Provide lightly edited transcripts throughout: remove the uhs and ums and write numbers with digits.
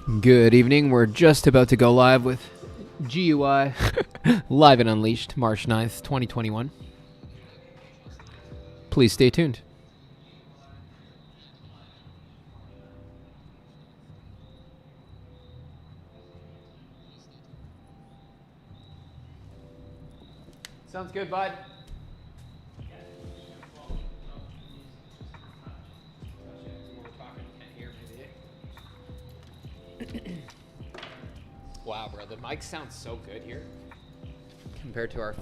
Good evening. We're just about to go live with GUI, live and unleashed, March 9th, 2021. Please stay tuned. Sounds good, bud. Wow, bro, the mic sounds so good here compared to our...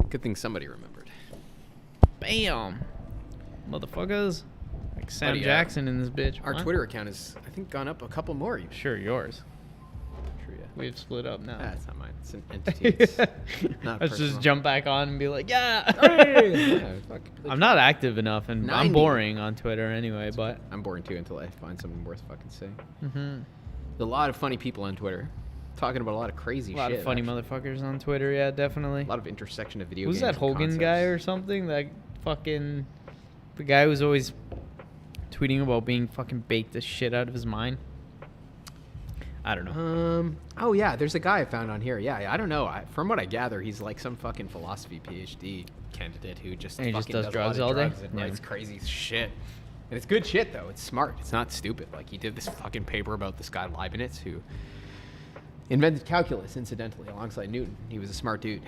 Good thing somebody remembered. Bam. Motherfuckers. Like Sam Buddy, Jackson in this bitch. Our What? Twitter account is, I think, gone up a couple more. Sure, yours. True, yeah. We've split up now. That's not mine. It's an entity. It's not Let's personal. just jump back on and be like, yeah. Yeah, fuck. I'm not active enough, and 90. I'm boring on Twitter anyway, but... I'm boring too until I find something worth fucking saying. Mm-hmm. A lot of funny people on Twitter. Talking about a lot of crazy shit. A lot of funny actually. motherfuckers on Twitter, yeah, definitely. A lot of intersection of video Who's games. that and Hogan concepts. guy or something? That fucking... The guy who's always tweeting about being fucking baked the shit out of his mind. I don't know. Oh yeah, there's a guy I found on here. Yeah, I don't know. From what I gather, he's like some fucking philosophy PhD candidate who just And he fucking just does a lot drugs of all day? drugs and Yeah. writes crazy shit. And it's good shit though. It's smart. It's not stupid. Like he did this fucking paper about this guy Leibniz who invented calculus, incidentally, alongside Newton. He was a smart dude.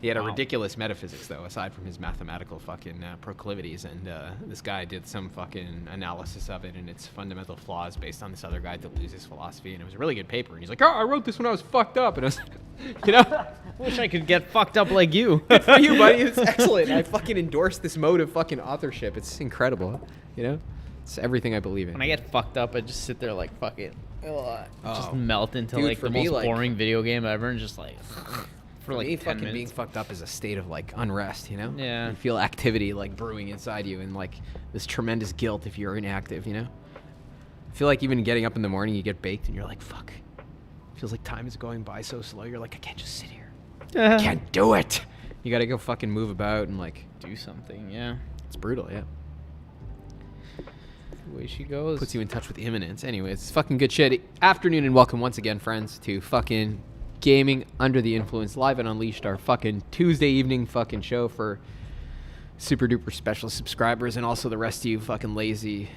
He had a ridiculous metaphysics, though, aside from his mathematical fucking proclivities. And this guy did some fucking analysis of it and its fundamental flaws based on this other guy that loses philosophy. And it was a really good paper. And he's like, oh, I wrote this when I was fucked up. And I was, you know? Wish I could get fucked up like you. Good for you, buddy. It's excellent. I fucking endorse this mode of fucking authorship. It's incredible. You know? It's everything I believe in. When I get fucked up, I just sit there like, fuck it. Just Oh. melt into Dude, like for the me, most like- boring video game ever and just like... For like me, 10 fucking minutes. being fucked up is a state of like unrest, you know? Yeah. You feel activity like brewing inside you and like this tremendous guilt if you're inactive, you know? I feel like even getting up in the morning, you get baked and you're like, fuck. Feels like time is going by so slow. You're like, I can't just sit here. I can't do it. You gotta go fucking move about and like do something, yeah. it's brutal, yeah. The way she goes. Puts you in touch with imminence. Anyways, it's fucking good shit. Afternoon and welcome once again, friends, to fucking Gaming Under the Influence Live and Unleashed, our fucking Tuesday evening fucking show for super duper special subscribers and also the rest of you fucking lazy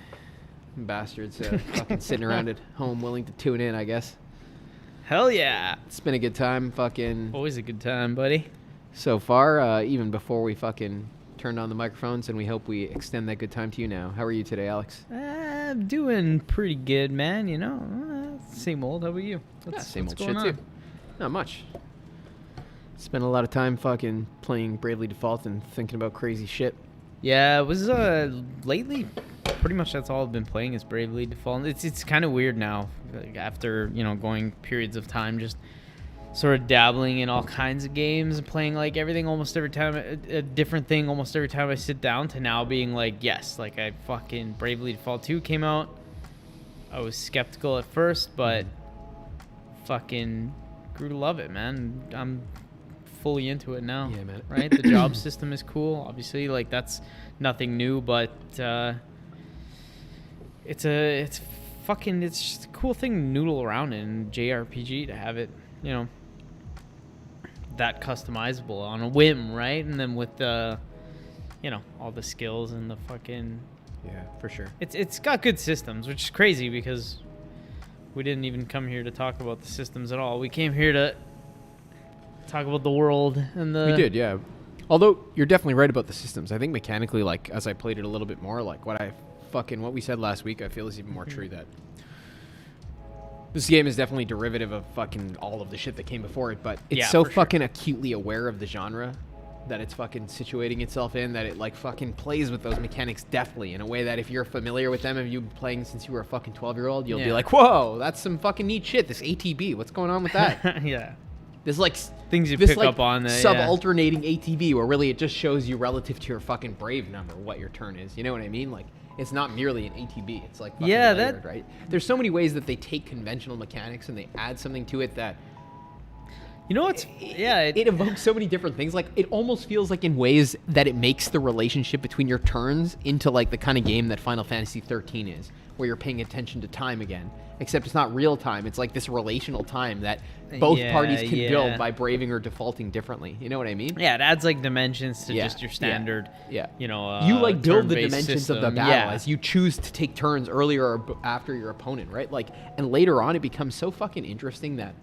bastards fucking sitting around at home willing to tune in, I guess. Hell yeah. It's been a good time fucking Always a good time, buddy. so far, even before we fucking turned on the microphones, and we hope we extend that good time to you now. How are you today, Alex? I'm doing pretty good, man, you know. Same old. How about you? Same what's old shit going too. Not much. Spent a lot of time fucking playing Bravely Default and thinking about crazy shit. Yeah, it was lately pretty much that's all I've been playing is Bravely Default. It's kind of weird now, like, after, you know, going periods of time just sort of dabbling in all kinds of games and playing like everything almost every time, a different thing almost every time I sit down, to now being like, yes, like I fucking Bravely Default 2 came out. I was skeptical at first, but fucking grew to love it, man. I'm fully into it now. Yeah, man. Right? The job system is cool. Obviously, like that's nothing new, but it's just a cool thing to noodle around in JRPG, to have it, you know, that customizable on a whim, right? And then with the, you know, all the skills and the fucking, Yeah, for sure. it's got good systems, which is crazy because we didn't even come here to talk about the systems at all. We came here to talk about the world and the... We did, yeah. Although you're definitely right about the systems. I think mechanically, like as I played it a little bit more, like what we said last week, I feel is even more true, that this game is definitely derivative of fucking all of the shit that came before it, but it's so for sure. fucking acutely aware of the genre that it's fucking situating itself in, that it like fucking plays with those mechanics deftly in a way that if you're familiar with them and you've been playing since you were a fucking 12-year-old, you'll be Yeah. like, whoa, that's some fucking neat shit. This ATB, what's going on with that? yeah. This like Things you this pick like up on. subalternating ATB, where really it just shows you relative to your fucking brave number what your turn is. You know what I mean? Like it's not merely an ATB. It's like fucking layered, right? There's so many ways that they take conventional mechanics and they add something to it that You know what's... it evokes so many different things. Like it almost feels like in ways that it makes the relationship between your turns into like the kind of game that Final Fantasy 13 is, where you're paying attention to time again. Except it's not real time. It's like this relational time that both parties can build by braving or defaulting differently. You know what I mean? Yeah, it adds like dimensions to just your standard, Yeah. you know, you like build the turn-based dimensions of the system. battle Yeah. as you choose to take turns earlier or after your opponent, right? Like, and later on it becomes so fucking interesting that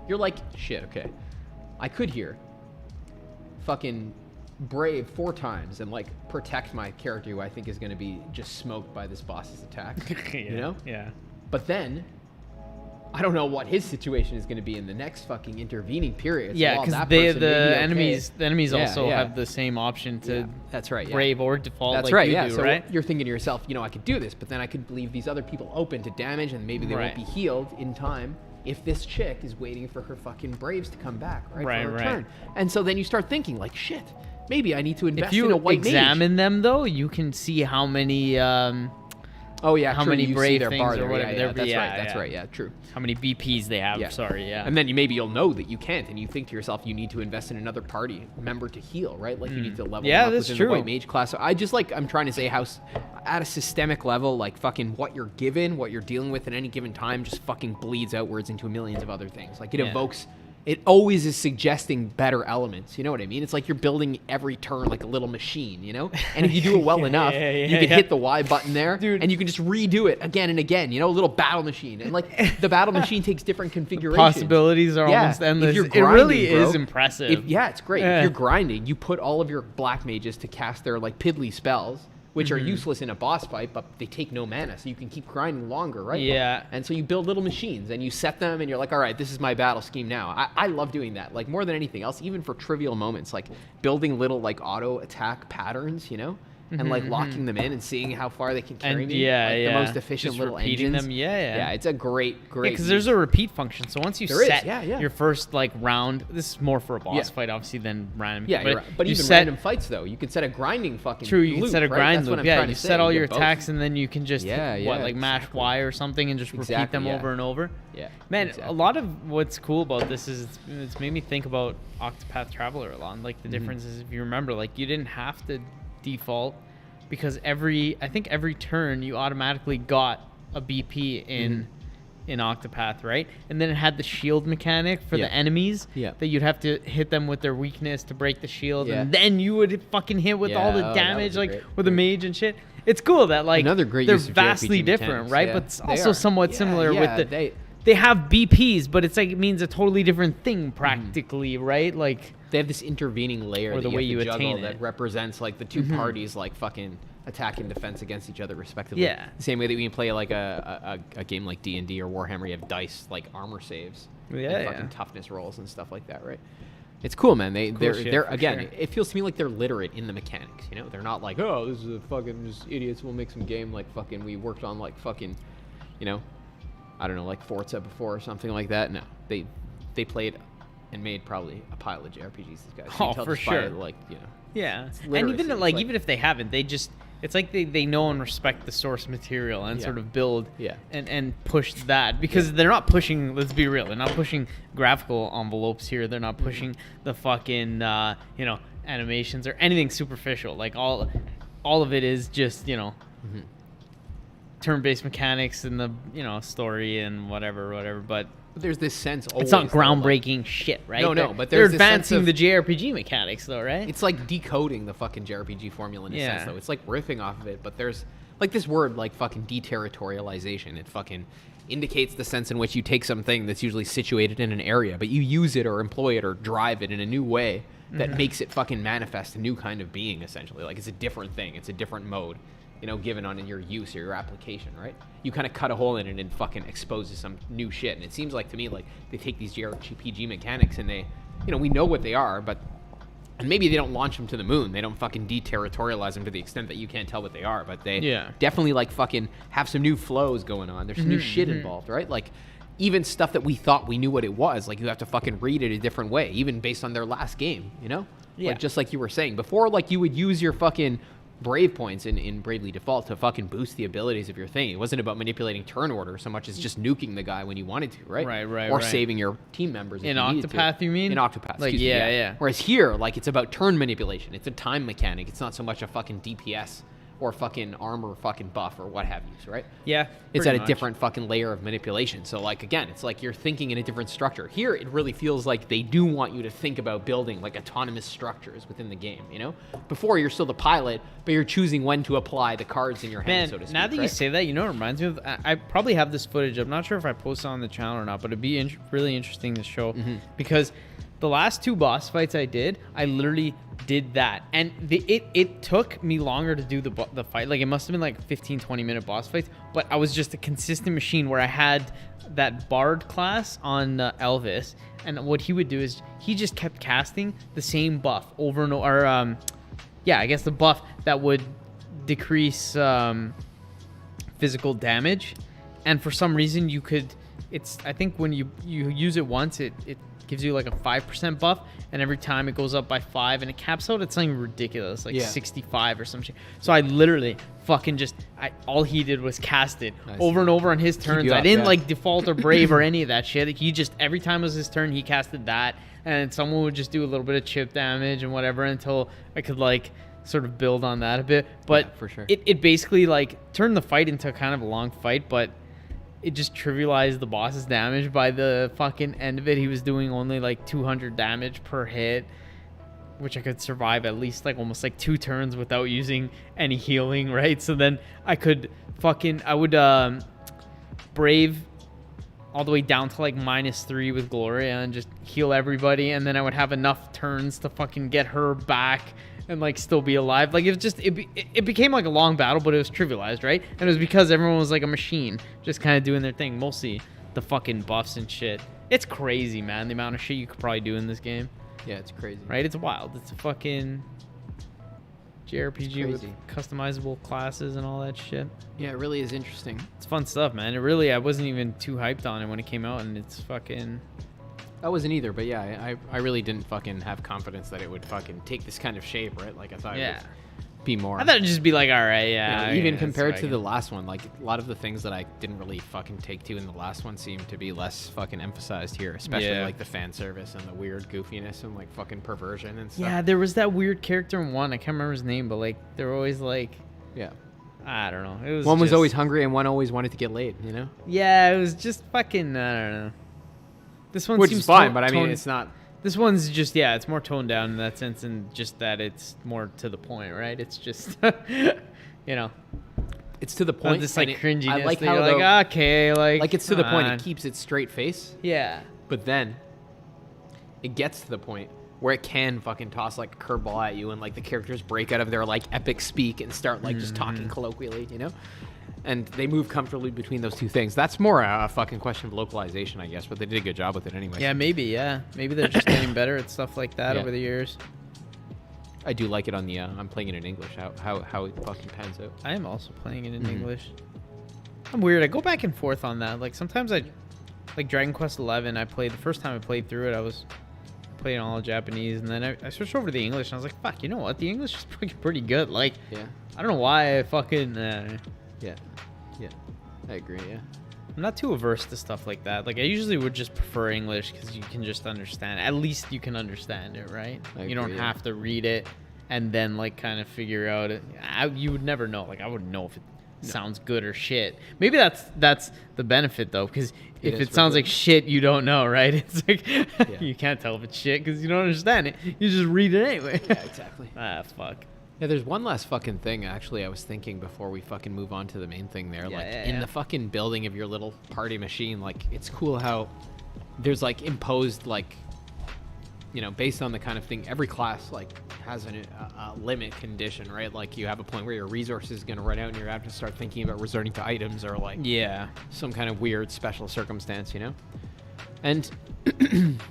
you're like, shit, okay, I could here fucking brave 4 times and like protect my character who I think is going to be just smoked by this boss's attack. Yeah, You know? Yeah. But then I don't know what his situation is going to be in the next fucking intervening period. So Yeah, while because that the person may be okay- enemies Yeah, also yeah. have the same option to That's right. Yeah. brave or default. That's like right. you Yeah. do, So right? you're thinking to yourself, I could do this, but then I could leave these other people open to damage, and maybe they won't Right. be healed in time. If this chick is waiting for her fucking Braves to come back, right? Right, For her right. turn. And so then you start thinking, like, shit, maybe I need to invest If you in a white examine them, though, you can see how many Oh yeah, how true, many you see brave their things bar or there. whatever Yeah, they're- yeah, that's yeah, right. That's yeah. right. Yeah, true. how many BPs they have. Yeah. Sorry, yeah. And then maybe you'll know that you can't, and you think to yourself, you need to invest in another party member to heal, right? Like you need to level Yeah, up that's within true. the white mage class. So I'm trying to say how at a systemic level, like fucking what you're given, what you're dealing with at any given time, just fucking bleeds outwards into millions of other things. Like it Yeah. evokes. It always is suggesting better elements. You know what I mean? It's like you're building every turn like a little machine, And if you do it well enough, you can hit the Y button there, Dude. and you can just redo it again and again. A little battle machine. And like the battle machine takes different configurations. Possibilities are almost If endless. you're It really grinding, bro, is impressive. It's great. Yeah. If you're grinding, you put all of your black mages to cast their like piddly spells, which are useless in a boss fight, but they take no mana, so you can keep grinding longer, right? Yeah. And so you build little machines, and you set them, and you're like, all right, this is my battle scheme now. I love doing that, like more than anything else, even for trivial moments, like building little like auto attack patterns, and like locking them in and seeing how far they can carry And me. Like, the most efficient Just little repeating engines. them. Yeah. Yeah, it's a great. Because there's a repeat function. So once you There is, set yeah, yeah. your first like round, this is more for a boss Yeah. fight, obviously, than random. Yeah, you're right. But you even set, random fights though, you could set a grinding fucking. True, you can loop, set a right? grind That's what loop. I'm Yeah, trying you to say. set all You your get both. attacks, and then you can just Yeah, mash exactly. Y or something, and just repeat them Exactly, yeah. over and over. Yeah, Man, exactly. a lot of what's cool about this is it's made me think about Octopath Traveler a lot. Like the difference is, if you remember, like you didn't have to default, because I think every turn you automatically got a BP in Octopath, right? And then it had the shield mechanic for the enemies that you'd have to hit them with their weakness to break the shield, and then you would fucking hit with all the that damage, was like great. with a mage and shit. It's cool that like Another great they're use of vastly JRPG different, mechanics, right? yeah. But it's They also are. somewhat Yeah, similar yeah, with they have BPs, but it's like it means a totally different thing practically, right? Like they have this intervening layer Or the that way you you have to attain juggle it. that represents like the two parties like fucking attack and defense against each other respectively. Yeah. The same way that when you play like a game like D&D or Warhammer, you have dice like armor saves. Yeah, and fucking yeah. toughness rolls and stuff like that, right? It's cool, man. They're shit, they're for again. sure. It feels to me like they're literate in the mechanics. They're not like, oh, this is a fucking just idiots. We'll make some game like fucking we worked on like fucking, I don't know, like Forza before or something like that. No, they played and made probably a pile of JRPGs. These guys. You Oh, can tell for just by, sure. like yeah, and literacy. even It's like like- even if they haven't, they just it's like they know and respect the source material and Yeah. sort of build Yeah. and push that, because they're not pushing, let's be real, they're not pushing graphical envelopes here, they're not pushing the fucking animations or anything superficial. Like all of it is just turn-based mechanics and the story and whatever, but there's this sense. it's not always that, like, groundbreaking shit, right? No, They're- but they're there's this sense advancing of- the JRPG mechanics though, right? It's like decoding the fucking JRPG formula in a Yeah. sense, though. It's like riffing off of it, but there's like this word, like fucking deterritorialization. It fucking indicates the sense in which you take something that's usually situated in an area, but you use it or employ it or drive it in a new way that makes it fucking manifest a new kind of being, essentially. Like it's a different thing. It's a different mode, given on in your use or your application, right? You kind of cut a hole in it and fucking exposes some new shit. And it seems like to me like they take these JRPG mechanics and they, we know what they are, but and maybe they don't launch them to the moon. They don't fucking deterritorialize them to the extent that you can't tell what they are, but they definitely like fucking have some new flows going on. There's some new shit involved, right? Like even stuff that we thought we knew what it was, like you have to fucking read it a different way, even based on their last game, Yeah. Like just like you were saying before, like you would use your fucking brave points in Bravely Default to fucking boost the abilities of your thing. It wasn't about manipulating turn order so much as just nuking the guy when you wanted to, right? Right. Or saving your team members if In you needed to. Octopath, you mean? In Octopath, Like, excuse me, yeah. Whereas here, like it's about turn manipulation. It's a time mechanic. It's not so much a fucking DPS or fucking armor fucking buff or what have you, right? Yeah, It's pretty at a much. different fucking layer of manipulation. So like again, it's like you're thinking in a different structure. Here it really feels like they do want you to think about building like autonomous structures within the game, Before you're still the pilot, but you're choosing when to apply the cards in your hand, Man, so to speak. now that you right? say that, what it reminds me of? I probably have this footage. I'm not sure if I posted it on the channel or not, but it'd be really interesting to show because the last two boss fights I did, I literally did that, and it took me longer to do the fight. Like it must have been like 15-20 minute boss fights, but I was just a consistent machine where I had that Bard class on Elvis, and what he would do is he just kept casting the same buff over and over. I guess the buff that would decrease physical damage, and for some reason you could. I think when you use it once, it gives you like a 5% buff, and every time it goes up by 5, and it caps out at something ridiculous, like 65 or some shit. So I literally fucking all he did was cast it over and over on his turns. I didn't like default or brave or any of that shit. He just, every time it was his turn, he casted that, and someone would just do a little bit of chip damage and whatever until I could like sort of build on that a bit. But for sure. It basically like turned the fight into kind of a long fight, but it just trivialized the boss's damage. By the fucking end of it, he was doing only like 200 damage per hit, which I could survive at least like almost like 2 turns without using any healing, right? So then I would brave all the way down to like -3 with Gloria and just heal everybody, and then I would have enough turns to fucking get her back and like still be alive. Like it became like a long battle, but it was trivialized, right? And it was because everyone was like a machine, just kind of doing their thing. Mostly the fucking buffs and shit. It's crazy, man, the amount of shit you could probably do in this game. Yeah, it's crazy. Right? It's wild. It's a fucking JRPG with customizable classes and all that shit. Yeah, it really is interesting. It's fun stuff, man. I wasn't even too hyped on it when it came out, and it's fucking... I wasn't either, but yeah, I really didn't fucking have confidence that it would fucking take this kind of shape, right? Like I thought it would be more. I thought it'd just be like, all right, yeah. Even compared to the last one, like a lot of the things that I didn't really fucking take to in the last one seem to be less fucking emphasized here, especially like the fan service and the weird goofiness and like fucking perversion and stuff. Yeah, there was that weird character in one. I can't remember his name, but like they were always like, I don't know. It was one was always hungry and one always wanted to get laid, you know? Yeah, it was just fucking, I don't know. This one Which seems is fine, but I mean, it's not. This one's just, it's more toned down in that sense, and just that it's more to the point, right? It's just, you know. It's to the point. This like cringiness. I like how you're like, okay, like it's to the point. It keeps its straight face. Yeah. But then it gets to the point where it can fucking toss like a curveball at you, and like the characters break out of their like epic speak and start like just talking colloquially, you know? And they move comfortably between those two things. That's more a fucking question of localization, I guess, but they did a good job with it anyway. Yeah, maybe, Maybe they're just getting better at stuff like that over the years. I do like it on the, I'm playing it in English, how it fucking pans out. I am also playing it in English. I'm weird. I go back and forth on that. Like, sometimes like Dragon Quest 11, the first time I played through it, I was playing all Japanese, and then I switched over to the English, and I was like, fuck, you know what? The English is pretty good. Like, I don't know why I fucking... Yeah, I agree, I'm not too averse to stuff like that. Like, I usually would just prefer English because you can just understand. At least you can understand it, right? You don't have to read it and then, like, kind of figure out it. You would never know. Like, I wouldn't know if it sounds good or shit. Maybe that's the benefit, though, because if it sounds like shit, you don't know, right? It's like, you can't tell if it's shit because you don't understand it. You just read it anyway. Yeah, exactly. Fuck. Yeah, there's one last fucking thing, actually, I was thinking before we fucking move on to the main thing there. In the fucking building of your little party machine, like, it's cool how there's, like, imposed, like, you know, based on the kind of thing, every class, like, has a limit condition, right? Like, you have a point where your resource is going to run out and you're going to have to start thinking about resorting to items or, like, some kind of weird special circumstance, you know? And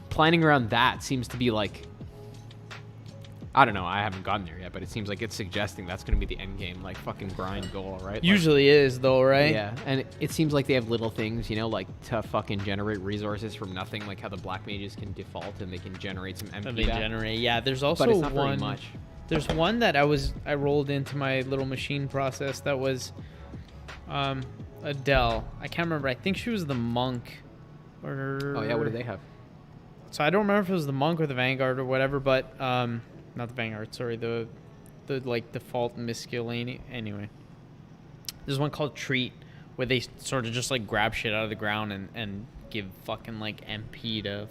planning around that seems to be, like, I don't know, I haven't gotten there yet, but it seems like it's suggesting that's going to be the end game, like fucking grind goal, right? Usually is, though, right? Yeah, and it seems like they have little things, you know, like to fucking generate resources from nothing, like how the black mages can default and they can generate some MP back. There's also but it's not very much. There's one that I rolled into my little machine process that was Adele. I can't remember. I think she was the monk. Oh, yeah, what do they have? So I don't remember if it was the monk or the vanguard or whatever, but... not the vanguard, sorry, the like default miscellany. Anyway, there's one called Treat where they sort of just like grab shit out of the ground and give fucking like MP to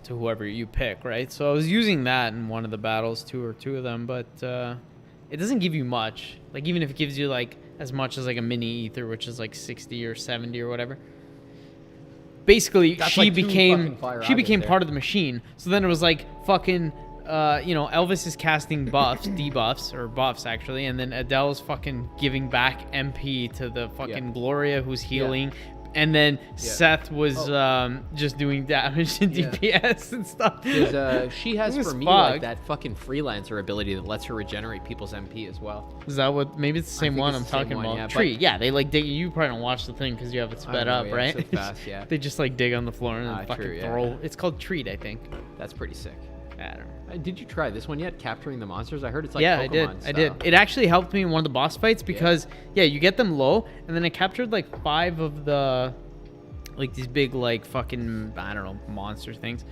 whoever you pick, right? So I was using that in one of the battles, two of them, but it doesn't give you much. Like, even if it gives you like as much as like a mini ether, which is like 60 or 70 or whatever. Basically, she became part of the machine. So then it was like fucking Elvis is casting buffs, debuffs, or buffs actually, and then Adele's fucking giving back MP to the fucking Gloria who's healing. And then Seth was just doing damage and DPS and stuff. She has, for me, like that fucking freelancer ability that lets her regenerate people's MP as well. Is that what? Maybe it's the same one I'm talking about. Yeah, Tree. Yeah, they like dig. You probably don't watch the thing because you have it sped up, right? So fast, yeah. They just like dig on the floor and then fucking throw. It's called Treat, I think. That's pretty sick. I don't know. Did you try this one yet? Capturing the monsters? I heard it's like Pokemon style. I did. It actually helped me in one of the boss fights because you get them low, and then I captured like 5 of the like these big like fucking I don't know monster things,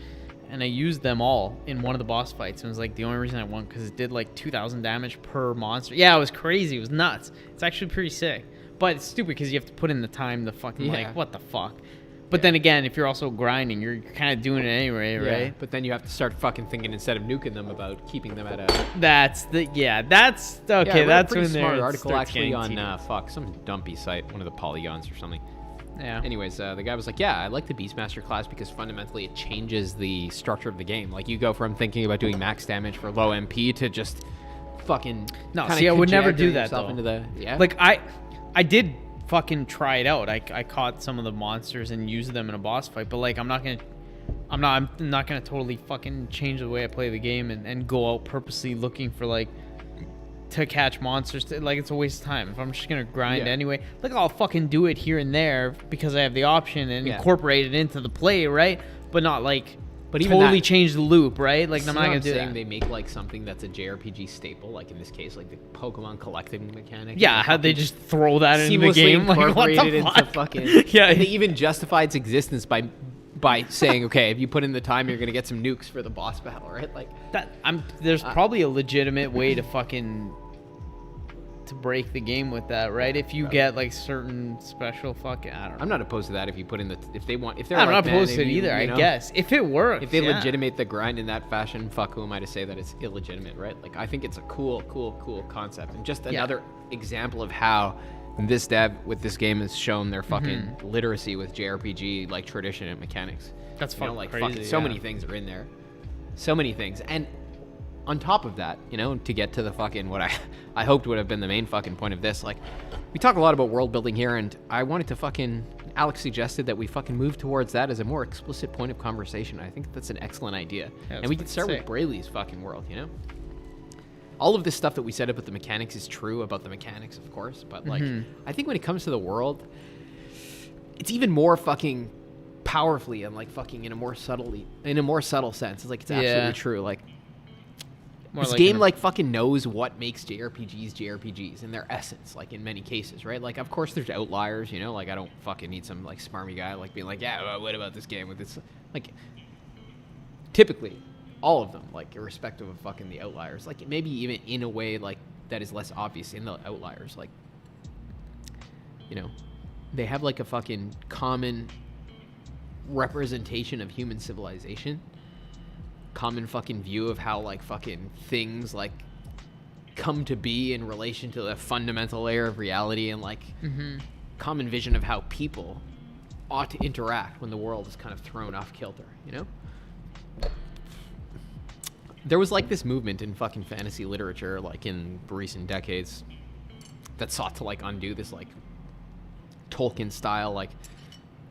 and I used them all in one of the boss fights. And it was like the only reason I won because it did like 2,000 damage per monster. Yeah, it was crazy. It was nuts. It's actually pretty sick, but it's stupid because you have to put in the time to fucking like what the fuck. But then again, if you're also grinding, you're kind of doing it anyway, right? But then you have to start fucking thinking instead of nuking them about keeping them at a. That's okay. Yeah, that's pretty when smart there article actually on some dumpy site, one of the polygons or something. Yeah. Anyways, the guy was like, "Yeah, I like the Beastmaster class because fundamentally it changes the structure of the game. Like you go from thinking about doing max damage for low MP to just fucking I would never do that though. Like I did fucking try it out. I caught some of the monsters and used them in a boss fight, but like I'm not gonna totally fucking change the way I play the game and go out purposely looking for like to catch monsters. Like it's a waste of time if I'm just gonna grind anyway. Like I'll fucking do it here and there because I have the option and incorporate it into the play, right? But not like totally change the loop, right? Like I'm not gonna do that. They make like something that's a JRPG staple, like in this case, like the Pokemon collecting mechanic. Yeah, how they just throw that in the game, like what the fuck? Into fucking and they even justify its existence by saying, okay, if you put in the time, you're gonna get some nukes for the boss battle, right? Like that. There's probably a legitimate way to fucking to break the game with that, right? If you get like certain special fucking, I don't know. I'm not opposed to that. If you put in if they're I'm like, not opposed to it either. I guess if it works, if they legitimate the grind in that fashion, fuck, who am I to say that it's illegitimate, right? Like I think it's a cool concept and just another example of how this dev with this game has shown their fucking literacy with JRPG like tradition and mechanics. That's fucking like crazy. Fucking, so many things are in there, so many things, and on top of that, to get to the fucking what I hoped would have been the main fucking point of this, like we talk a lot about world building here, and I wanted to Alex suggested that we fucking move towards that as a more explicit point of conversation. I think that's an excellent idea, and we could start with Brayley's fucking world, All of this stuff that we said about the mechanics is true about the mechanics, of course, but like I think when it comes to the world, it's even more fucking powerfully and like fucking in a more subtle sense. It's like it's absolutely true. Like this game like fucking knows what makes JRPGs in their essence, like in many cases, right? Like of course there's outliers, like I don't fucking need some like smarmy guy like being like, yeah, well, what about this game with this? Like typically all of them, like irrespective of fucking the outliers, like maybe even in a way like that is less obvious in the outliers, like they have like a fucking common representation of human civilization, common fucking view of how like fucking things like come to be in relation to the fundamental layer of reality, and like common vision of how people ought to interact when the world is kind of thrown off kilter, There was like this movement in fucking fantasy literature like in recent decades that sought to like undo this like Tolkien style like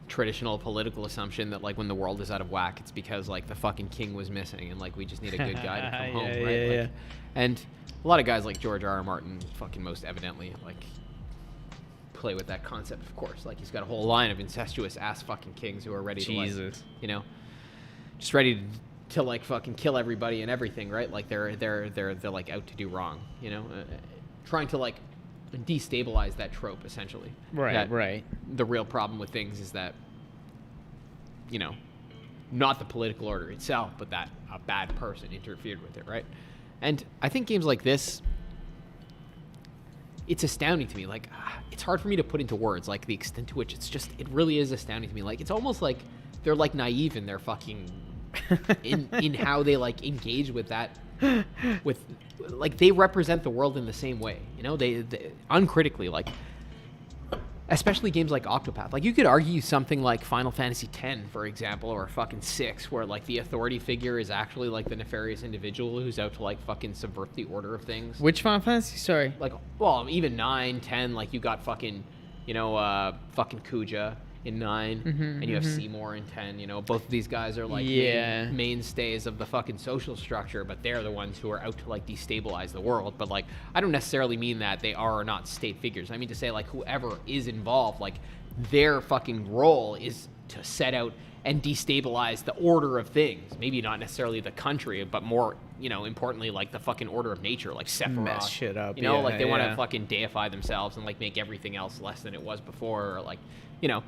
traditional political assumption that like when the world is out of whack, it's because like the fucking king was missing and like we just need a good guy to come home, right? And a lot of guys like George R.R. Martin fucking most evidently like play with that concept, of course. Like he's got a whole line of incestuous ass fucking kings who are ready to like, just ready to like fucking kill everybody and everything, right? Like they're like out to do wrong, trying to like destabilize that trope essentially. Right. The real problem with things is that not the political order itself, but that a bad person interfered with it, right? And I think games like this, it's astounding to me. Like it's hard for me to put into words like the extent to which it really is astounding to me. Like it's almost like they're like naive in their fucking in how they like engage with that, with like they represent the world in the same way, they uncritically. Like especially games like Octopath. Like, you could argue something like Final Fantasy X, for example, or fucking 6, where, like, the authority figure is actually, like, the nefarious individual who's out to, like, fucking subvert the order of things. Which Final Fantasy? Sorry. Like, well, even 9, 10, like, you got fucking, you know, fucking Kuja in 9, and you have Seymour in 10, you know. Both of these guys are, like, mainstays of the fucking social structure, but they're the ones who are out to, like, destabilize the world. But, like, I don't necessarily mean that they are or not state figures. I mean to say, like, whoever is involved, like, their fucking role is to set out and destabilize the order of things. Maybe not necessarily the country, but more, you know, importantly, like, the fucking order of nature, like Sephiroth. Mess shit up, you know, like, they want to fucking deify themselves and, like, make everything else less than it was before, or, like, you know,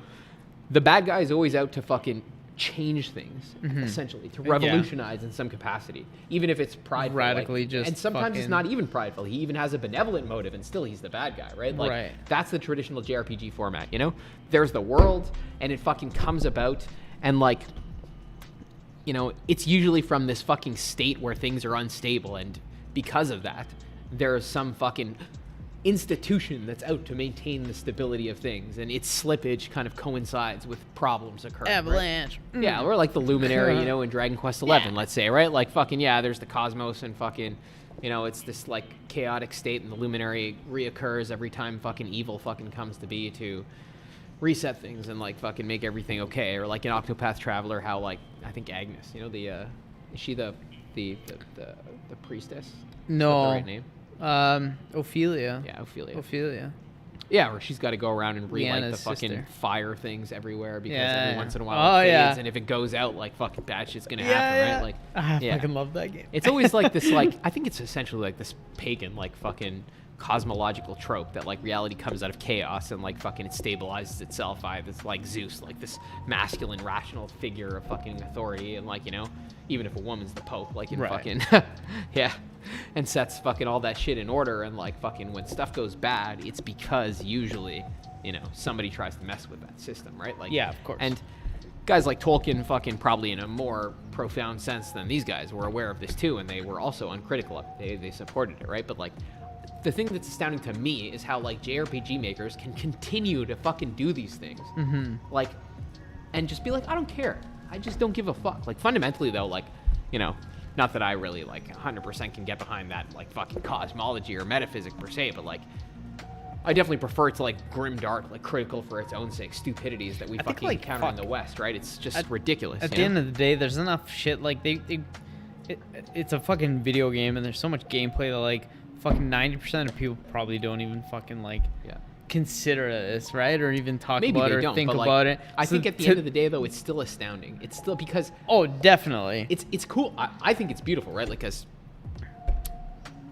the bad guy is always out to fucking change things, essentially, to revolutionize in some capacity, even if it's prideful. Radically, like, just and sometimes it's not even prideful. He even has a benevolent motive, and still he's the bad guy, right? Like, that's the traditional JRPG format, you know? There's the world, and it fucking comes about, and, like, you know, it's usually from this fucking state where things are unstable, and because of that, there's some fucking institution that's out to maintain the stability of things, and its slippage kind of coincides with problems occurring. Avalanche. Right? Yeah, or like the Luminary, you know, in Dragon Quest XI, let's say, right? Like, fucking, there's the cosmos, and fucking, you know, it's this, like, chaotic state, and the Luminary reoccurs every time fucking evil fucking comes to be to reset things and, like, fucking make everything okay. Or like in Octopath Traveler, how, like, I think Agnes, you know, is she the priestess? No. Is that the right name? Ophelia. Yeah, Ophelia. Ophelia. Yeah, where she's got to go around and relight Leanna's the fucking sister. fire things everywhere because every once in a while Oh, it fades, yeah. and if it goes out, like, fucking bad shit's gonna happen, right? Like, I fucking love that game. it's always like this, like, I think it's essentially like this pagan, like, fucking cosmological trope that, like, reality comes out of chaos and, like, fucking it stabilizes itself by this, like, Zeus, like, this masculine, rational figure of fucking authority, and, like, you know, even if a woman's the Pope, like, in fucking, and sets fucking all that shit in order, and, like, fucking when stuff goes bad, it's because usually, you know, somebody tries to mess with that system, right? Like, yeah, of course. And guys like Tolkien, fucking probably in a more profound sense than these guys, were aware of this too, and they were also uncritical of it. They supported it, right? But, like, the thing that's astounding to me is how, like, JRPG makers can continue to fucking do these things, like, and just be like, I don't care. I just don't give a fuck. Like, fundamentally, though, like, you know, not that I really, like, 100% can get behind that, like, fucking cosmology or metaphysic per se, but, like, I definitely prefer it to, like, grimdark, like, critical for its own sake stupidities that we fucking encounter in the West, right? It's just ridiculous. At the end of the day, there's enough shit, like, it's a fucking video game, and there's so much gameplay that, like, fucking 90% of people probably don't even fucking, like, consider this, right? Or even talk about it or think about it. I think at the end of the day, though, it's still astounding. It's still because... Oh, definitely. It's cool. I think it's beautiful, right? Like, because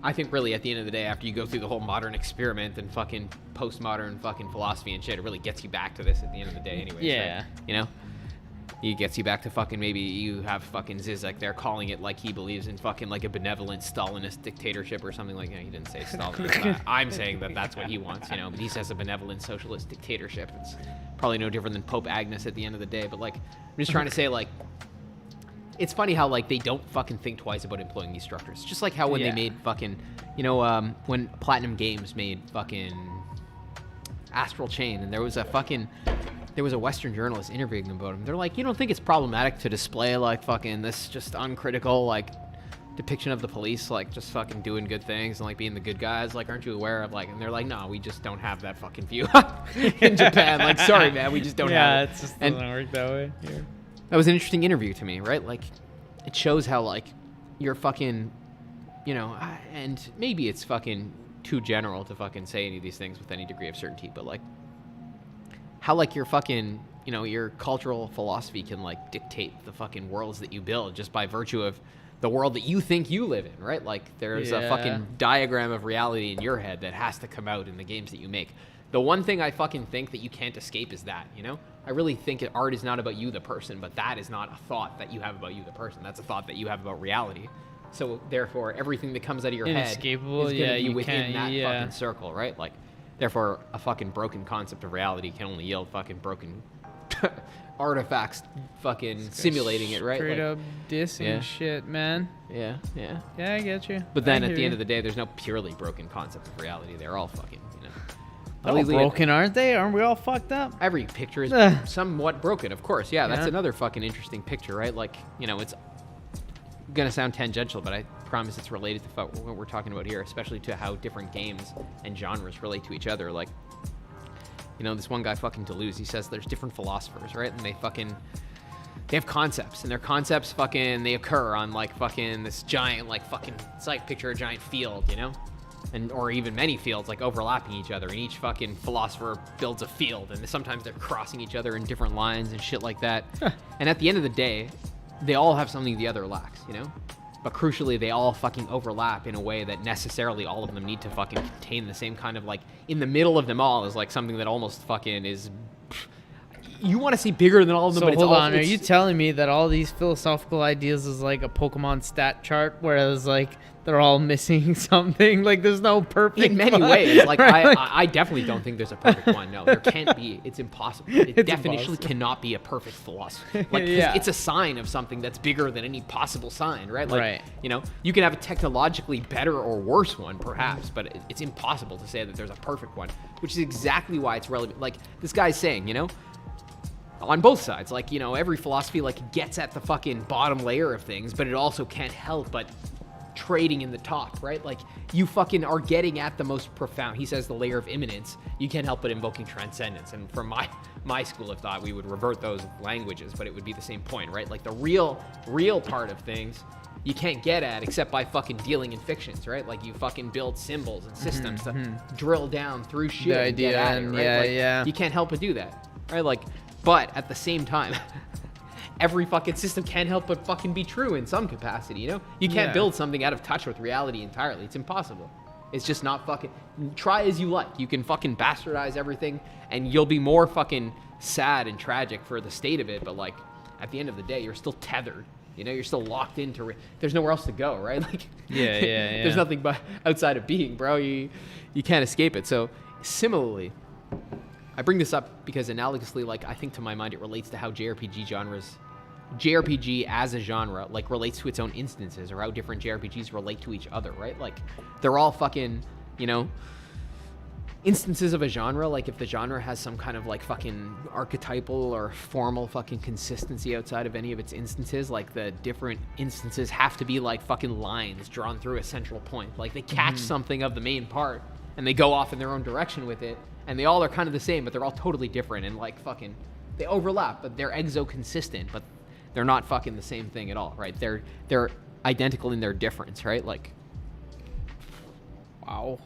I think really at the end of the day, after you go through the whole modern experiment and fucking postmodern fucking philosophy and shit, it really gets you back to this at the end of the day anyways. Yeah. Right? You know? It gets you back to fucking, maybe you have fucking Zizek there calling it like he believes in fucking, like, a benevolent Stalinist dictatorship or something like that. He didn't say Stalinist. I'm saying that that's what he wants, you know, but he says a benevolent socialist dictatorship. It's probably no different than Pope Agnes at the end of the day, but, like, I'm just trying to say, like, it's funny how, like, they don't fucking think twice about employing these structures. Just like how when they made fucking, you know, when Platinum Games made fucking Astral Chain, and there was a Western journalist interviewing them about him. They're like, you don't think it's problematic to display, like, fucking this just uncritical, like, depiction of the police, like, just fucking doing good things and, like, being the good guys? Like, aren't you aware of, like, and they're like, no, we just don't have that fucking view in Japan. Like, sorry, man, we just don't have it. Yeah, it just doesn't work that way here. That was an interesting interview to me, right? Like, it shows how, like, you're fucking, you know, and maybe it's fucking too general to fucking say any of these things with any degree of certainty, but, like, how, like, your fucking, you know, your cultural philosophy can, like, dictate the fucking worlds that you build just by virtue of the world that you think you live in, right? Like, there's a fucking diagram of reality in your head that has to come out in the games that you make. The one thing I fucking think that you can't escape is that, you know? I really think art is not about you, the person, but that is not a thought that you have about you, the person. That's a thought that you have about reality. So, therefore, everything that comes out of your head is going to be within that fucking circle, right? Like, therefore, a fucking broken concept of reality can only yield fucking broken artifacts fucking simulating it, right? Straight up dissing shit, man. Yeah. Yeah, I get you. But then at the end of the day, there's no purely broken concept of reality. They're all fucking, you know, They're all broken, aren't they? Aren't we all fucked up? Every picture is somewhat broken, of course. Yeah, that's another fucking interesting picture, right? Like, you know, it's gonna sound tangential, but I promise it's related to what we're talking about here, especially to how different games and genres relate to each other. Like, you know, this one guy fucking Deleuze, he says there's different philosophers, right? And they have concepts, and their concepts fucking, they occur on like fucking this giant, like fucking, it's like picture a giant field, you know? And, or even many fields like overlapping each other, and each fucking philosopher builds a field, and sometimes they're crossing each other in different lines and shit like that. And at the end of the day, they all have something the other lacks, you know? But crucially, they all fucking overlap in a way that necessarily all of them need to fucking contain the same kind of, like, in the middle of them all is like something that almost fucking is, you want to see bigger than all of them, so but it's hold all, on, are you telling me that all these philosophical ideas is like a Pokemon stat chart, whereas like they're all missing something? Like there's no perfect in many one. ways. Like I definitely don't think there's a perfect one. No, there can't be. It's impossible. It It's definitively impossible. cannot be a perfect philosophy. Like 'cause Yeah. it's a sign of something that's bigger than any possible sign, right? Like, Right. you know, you can have a technologically better or worse one, perhaps, but it's impossible to say that there's a perfect one, which is exactly why it's relevant. Like this guy's saying, you know, on both sides, like, you know, every philosophy like gets at the fucking bottom layer of things, but it also can't help but trading in the top, right? Like you fucking are getting at the most profound. He says the layer of immanence. You can't help but invoking transcendence. And from my school of thought, we would revert those languages, but it would be the same point, right? Like the real part of things you can't get at except by fucking dealing in fictions, right? Like you fucking build symbols and systems to drill down through shit The and get idea, at it, and right? yeah, Like, yeah. You can't help but do that, right? Like, but at the same time, every fucking system can't help but fucking be true in some capacity, you know? You can't Yeah. build something out of touch with reality entirely. It's impossible. It's just not fucking... Try as you like. You can fucking bastardize everything, and you'll be more fucking sad and tragic for the state of it, but, like, at the end of the day, you're still tethered. You know, you're still locked into... There's nowhere else to go, right? Like, Yeah. There's nothing but outside of being, bro. You can't escape it. So, similarly... I bring this up because analogously, like, I think to my mind, it relates to how JRPG as a genre, like, relates to its own instances, or how different JRPGs relate to each other, right? Like, they're all fucking, you know, instances of a genre. Like, if the genre has some kind of, like, fucking archetypal or formal fucking consistency outside of any of its instances, like, the different instances have to be, like, fucking lines drawn through a central point. Like, they catch something of the main part, and they go off in their own direction with it. And they all are kind of the same, but they're all totally different, and like fucking, they overlap, but they're exo-consistent, but they're not fucking the same thing at all, right? They're identical in their difference, right? Like, Wow.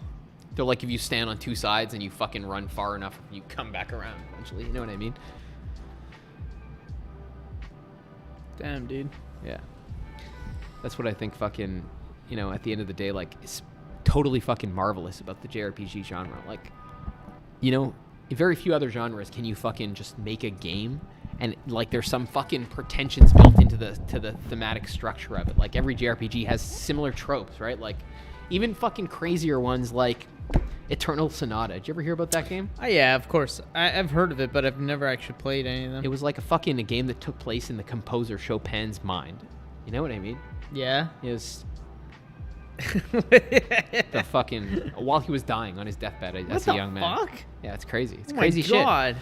they're like if you stand on two sides and you fucking run far enough, you come back around eventually. You know what I mean? Damn, dude. Yeah. That's what I think fucking, you know, at the end of the day, like, is totally fucking marvelous about the JRPG genre. Like, you know, in very few other genres can you fucking just make a game and like there's some fucking pretensions built into the thematic structure of it. Like every JRPG has similar tropes, right? Like even fucking crazier ones like Eternal Sonata. Did you ever hear about that game? Yeah, of course. I've heard of it, but I've never actually played any of them. It was like a game that took place in the composer Chopin's mind. You know what I mean? Yeah. It was the fucking while he was dying on his deathbed as a young man. What the fuck? Yeah, it's crazy. It's Oh crazy my shit. God.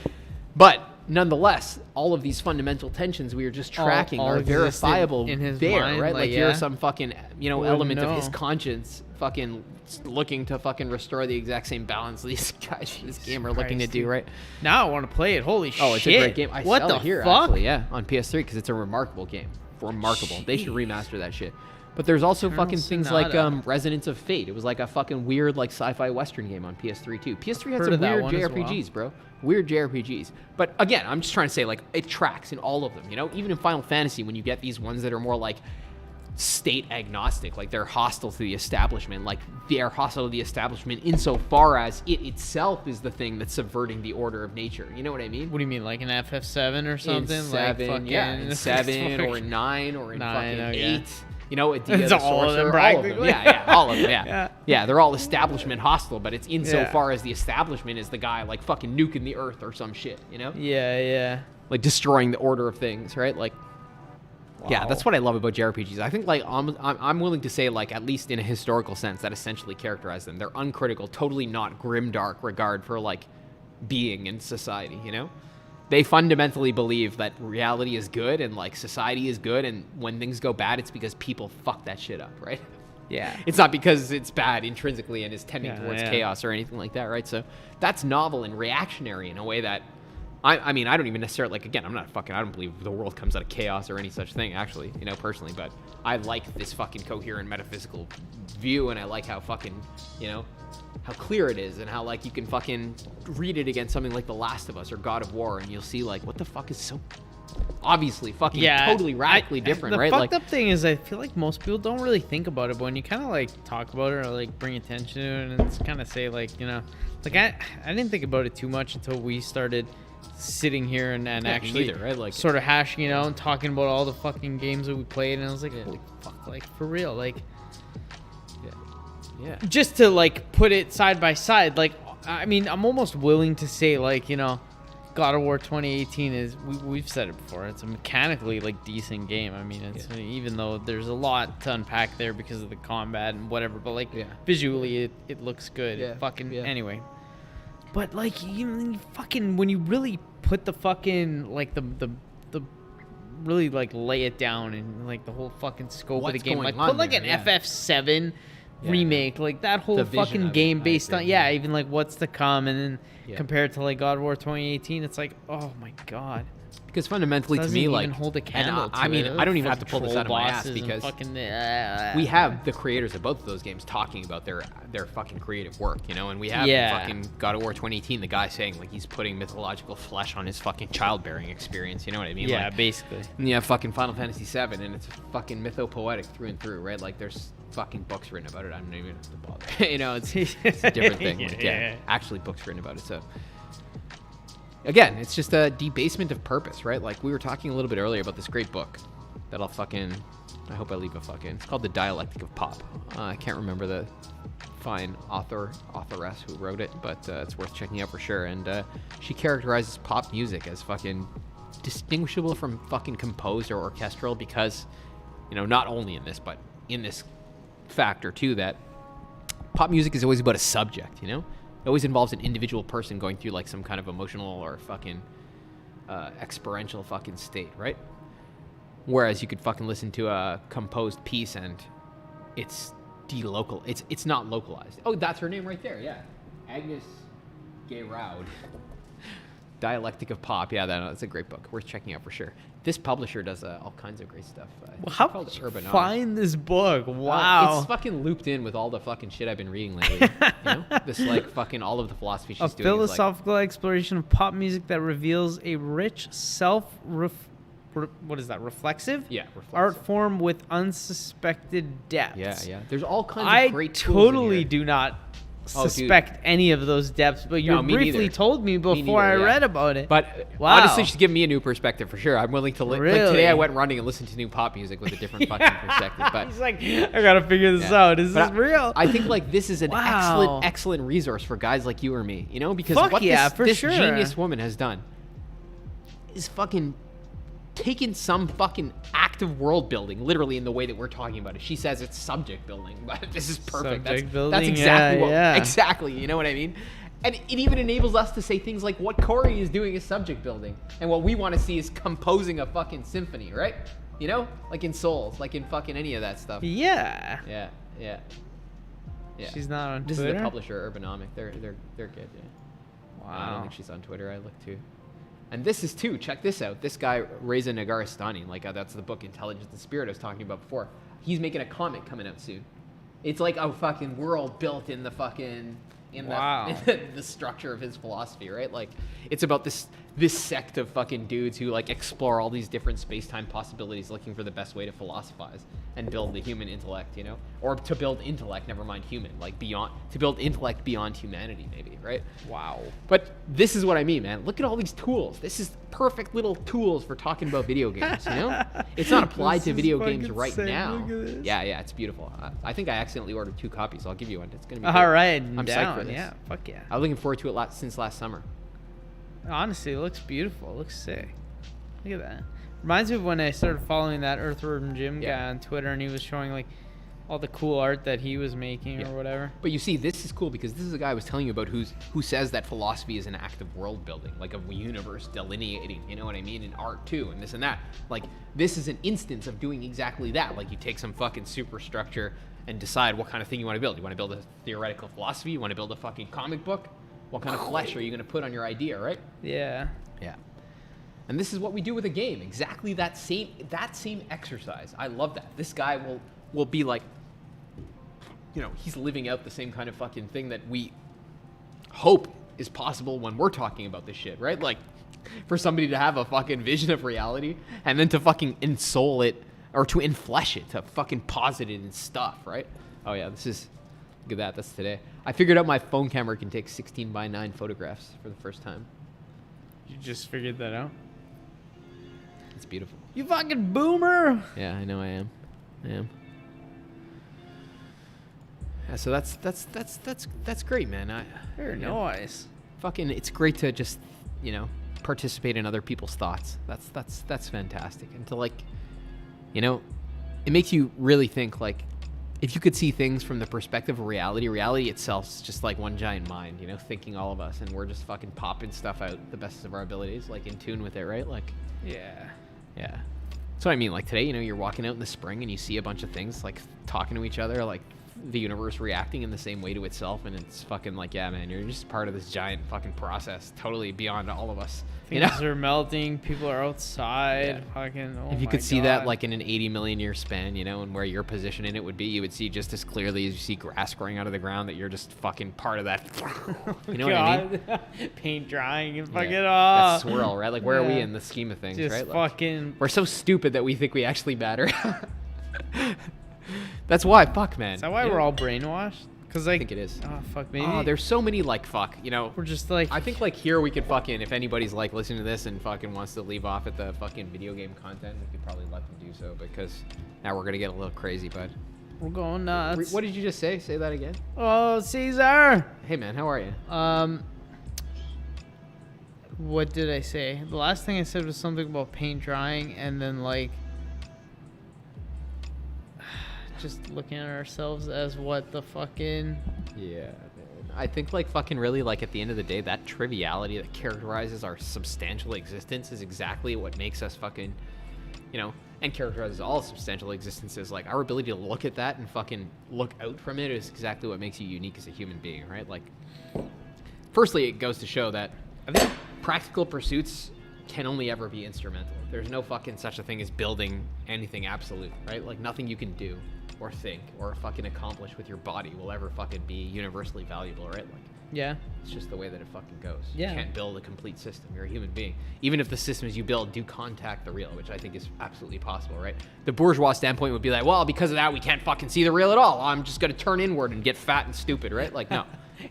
But nonetheless, all of these fundamental tensions we were just tracking all are existed verifiable in his there, mind, right? Like yeah. here's some fucking, you know, Wouldn't element of his know. conscience fucking looking to fucking restore the exact same balance these guys in this game are looking to Christ, do, dude. right? Now I want to play it. Holy shit. Oh, it's a great game. I what sell the it here, fuck? actually, yeah, on PS3 because it's a remarkable game. Remarkable. They should remaster that shit. But there's also Eternal fucking things like Sonata. Resonance of Fate. It was like a fucking weird like sci-fi western game on PS3 too. PS3 had Heard some of that weird one as JRPGs, bro. Weird JRPGs. But again, I'm just trying to say like it tracks in all of them, you know? Even in Final Fantasy when you get these ones that are more like state agnostic, like they're hostile to the establishment, like they're hostile to the establishment insofar as it itself is the thing that's subverting the order of nature. You know what I mean? What do you mean, like an FF7 or something? In 7, like fucking, yeah, in 7 or in 9 or in 9, fucking okay. 8. You know, Dia It's the all of them, Sorcerer, all of them. practically. Yeah, all of them, yeah. Yeah. Yeah, they're all establishment hostile, but it's insofar as the establishment is the guy, like, fucking nuking the earth or some shit, you know? Yeah. Like, destroying the order of things, right? Like, Yeah, that's what I love about JRPGs. I think like I'm willing to say like at least in a historical sense that essentially characterize them. They're uncritical, totally not grimdark regard for like being in society, you know? They fundamentally believe that reality is good and like society is good, and when things go bad it's because people fuck that shit up, right? Yeah. It's not because it's bad intrinsically and is tending towards chaos or anything like that, right? So that's novel and reactionary in a way that I mean, I don't even necessarily, like, again, I don't believe the world comes out of chaos or any such thing, actually, you know, personally, but I like this fucking coherent metaphysical view, and I like how fucking, you know, how clear it is, and how, like, you can fucking read it against something like The Last of Us or God of War, and you'll see, like, what the fuck is so obviously fucking totally radically different, right? The fucked up thing is I feel like most people don't really think about it, but when you kind of, like, talk about it or, like, bring attention to it, and it's kind of say, like, you know, like, I didn't think about it too much until we started sitting here and actually right? Like, sort of hashing it out and talking about all the fucking games that we played, and I was like, holy fuck, like, for real, like, yeah, just to, like, put it side by side, like, I mean, I'm almost willing to say, like, you know, God of War 2018 is, we've said it before, it's a mechanically, like, decent game. I mean, it's even though there's a lot to unpack there because of the combat and whatever, but, like, visually it looks good. Anyway, but, like, you fucking, when you really put the fucking, like, the really, like, lay it down and, like, the whole fucking scope of the game, like, put, like, an FF7 remake, like, that whole fucking game based on, even, like, what's to come, and then compared to, like, God of War 2018, it's like, oh my god. Because fundamentally, to me, like, even hold a candle to I mean, it. I don't even have to pull this out of my ass, because fucking, we have the creators of both of those games talking about their fucking creative work, you know, and we have fucking God of War 2018, the guy saying, like, he's putting mythological flesh on his fucking childbearing experience, you know what I mean? Yeah, like, basically. And you have fucking Final Fantasy VII, and it's fucking mythopoetic through and through, right? Like, there's fucking books written about it. I don't even have to bother. You know, it's a different thing. Like, actually books written about it. So again, it's just a debasement of purpose, right? Like, we were talking a little bit earlier about this great book that I hope I leave a fucking, it's called The Dialectic of Pop. I can't remember the fine authoress who wrote it, but it's worth checking out for sure. And she characterizes pop music as fucking distinguishable from fucking composed or orchestral, because, you know, not only in this, but in this factor too, that pop music is always about a subject, you know? It always involves an individual person going through, like, some kind of emotional or fucking experiential fucking state, right? Whereas you could fucking listen to a composed piece and it's it's not localized. Oh, that's her name right there, yeah. Agnes Gay-Roud. Dialectic of Pop. Yeah, that's a great book. Worth checking out for sure. This publisher does all kinds of great stuff. Well, how did you find this book? Wow. It's fucking looped in with all the fucking shit I've been reading lately. You know? This, like, fucking all of the philosophy she's doing. A philosophical exploration of pop music that reveals a rich reflexive? Yeah, reflexive art form with unsuspected depths. Yeah. There's all kinds of great tools in totally here. do not suspect any of those depths, but you briefly told me before I read about it. But honestly, she's given me a new perspective for sure. I'm willing to like today I went running and listened to new pop music with a different fucking perspective. But he's like, I gotta figure this out. Is this real? I think, like, this is an excellent resource for guys like you or me, you know, because what this genius woman has done is fucking taken some fucking active world building, literally in the way that we're talking about it. She says it's subject building, but this is perfect. That's exactly exactly, you know what I mean? And it even enables us to say things like what Corey is doing is subject building, and what we want to see is composing a fucking symphony, right? You know, like in Souls, like in fucking any of that stuff. Yeah. She's not on Twitter? This is the publisher, Urbanomic. They're good. Yeah. Wow. I don't think she's on Twitter. I looked too. And this is too. Check this out. This guy, Reza Nagaristani, like, that's the book Intelligence and Spirit I was talking about before. He's making a comic coming out soon. It's like a fucking world built in the fucking the structure of his philosophy, right? Like, it's about this sect of fucking dudes who, like, explore all these different space-time possibilities, looking for the best way to philosophize and build the human intellect, you know, or to build intellect, never mind human, like to build intellect beyond humanity, maybe, right? Wow. But this is what I mean, man. Look at all these tools. This is perfect little tools for talking about video games, you know? It's not applied to video games right now. Yeah, it's beautiful. I think I accidentally ordered 2 copies. I'll give you one. It's gonna be great. All right, I'm psyched for this. Yeah, fuck yeah. I was looking forward to it since last summer. Honestly, it looks beautiful. It looks sick. Look at that. Reminds me of when I started following that Earthworm Jim Yeah. guy on Twitter, and he was showing like all the cool art that he was making or whatever. But you see, this is cool because this is a guy I was telling you about who says that philosophy is an act of world building, like a universe delineating, you know what I mean? And art too, and this and that. Like, this is an instance of doing exactly that. Like, you take some fucking superstructure and decide what kind of thing you want to build. You want to build a theoretical philosophy? You want to build a fucking comic book? What kind of flesh are you going to put on your idea, right? Yeah. Yeah. And this is what we do with a game. Exactly that same exercise. I love that. This guy will be like, you know, he's living out the same kind of fucking thing that we hope is possible when we're talking about this shit, right? Like, for somebody to have a fucking vision of reality and then to fucking ensoul it or to inflesh it, to fucking posit it in stuff, right? Oh yeah, look at that, that's today. I figured out my phone camera can take 16:9 photographs for the first time. You just figured that out? It's beautiful. You fucking boomer! Yeah, I know I am. Yeah, so that's great, man. Very nice. Fucking, it's great to just, you know, participate in other people's thoughts. That's fantastic. And to, like, you know, it makes you really think, like, if you could see things from the perspective of reality itself is just like one giant mind, you know, thinking all of us, and we're just fucking popping stuff out the best of our abilities, like in tune with it, right? Like, Yeah. That's what I mean. Like today, you know, you're walking out in the spring and you see a bunch of things like talking to each other, like the universe reacting in the same way to itself, and it's fucking like, yeah, man, you're just part of this giant fucking process, totally beyond all of us. You Things know? are melting. People are outside. Yeah. Fucking. Oh If you my could see that God. like in an 80 million year span, you know, and where your position in it would be, you would see just as clearly as you see grass growing out of the ground that you're just fucking part of that. You know what I mean? Paint drying and fucking That off. swirl, right? Like, where are we Yeah. in the scheme of things, Just right? Like, fucking. we're so stupid that we think we actually matter. That's why, fuck, man. Is that why Yeah. we're all brainwashed? Cause like. I think it is. Oh fuck, maybe. Oh, there's so many, like, fuck, you know. We're just like. I think, like, here we could fucking, if anybody's, like, listening to this and fucking wants to leave off at the fucking video game content, we could probably let them do so, because now we're going to get a little crazy, bud. We're going nuts. What did you just say? Say that again. Oh, Caesar. Hey, man, how are you? What did I say? The last thing I said was something about paint drying, and then like just looking at ourselves as what the fucking. Yeah, man. I think, like, fucking really, like, at the end of the day, that triviality that characterizes our substantial existence is exactly what makes us fucking, you know, and characterizes all substantial existences. Like, our ability to look at that and fucking look out from it is exactly what makes you unique as a human being, right? Like, firstly, it goes to show that I think practical pursuits can only ever be instrumental. There's no fucking such a thing as building anything absolute, right? Like, nothing you can do or think or fucking accomplish with your body will ever fucking be universally valuable, right? Like, Yeah. it's just the way that it fucking goes. Yeah. You can't build a complete system. You're a human being. Even if the systems you build do contact the real, which I think is absolutely possible, right? The bourgeois standpoint would be like, well, because of that, we can't fucking see the real at all. I'm just going to turn inward and get fat and stupid, right? Like, no.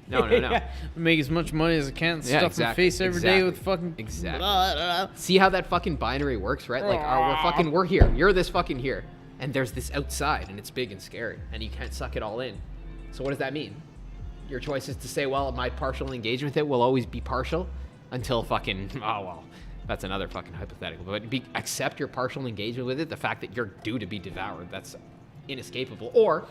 No. Make as much money as I can. Yeah, Stuff exactly, my face every day with exactly, fucking. exactly. Blah, blah, blah. See how that fucking binary works, right? Like, we're here. You're this fucking here. And there's this outside, and it's big and scary, and you can't suck it all in. So what does that mean? Your choice is to say, well, my partial engagement with it will always be partial until fucking, oh, well, that's another fucking hypothetical. But accept your partial engagement with it, the fact that you're due to be devoured, that's inescapable. Or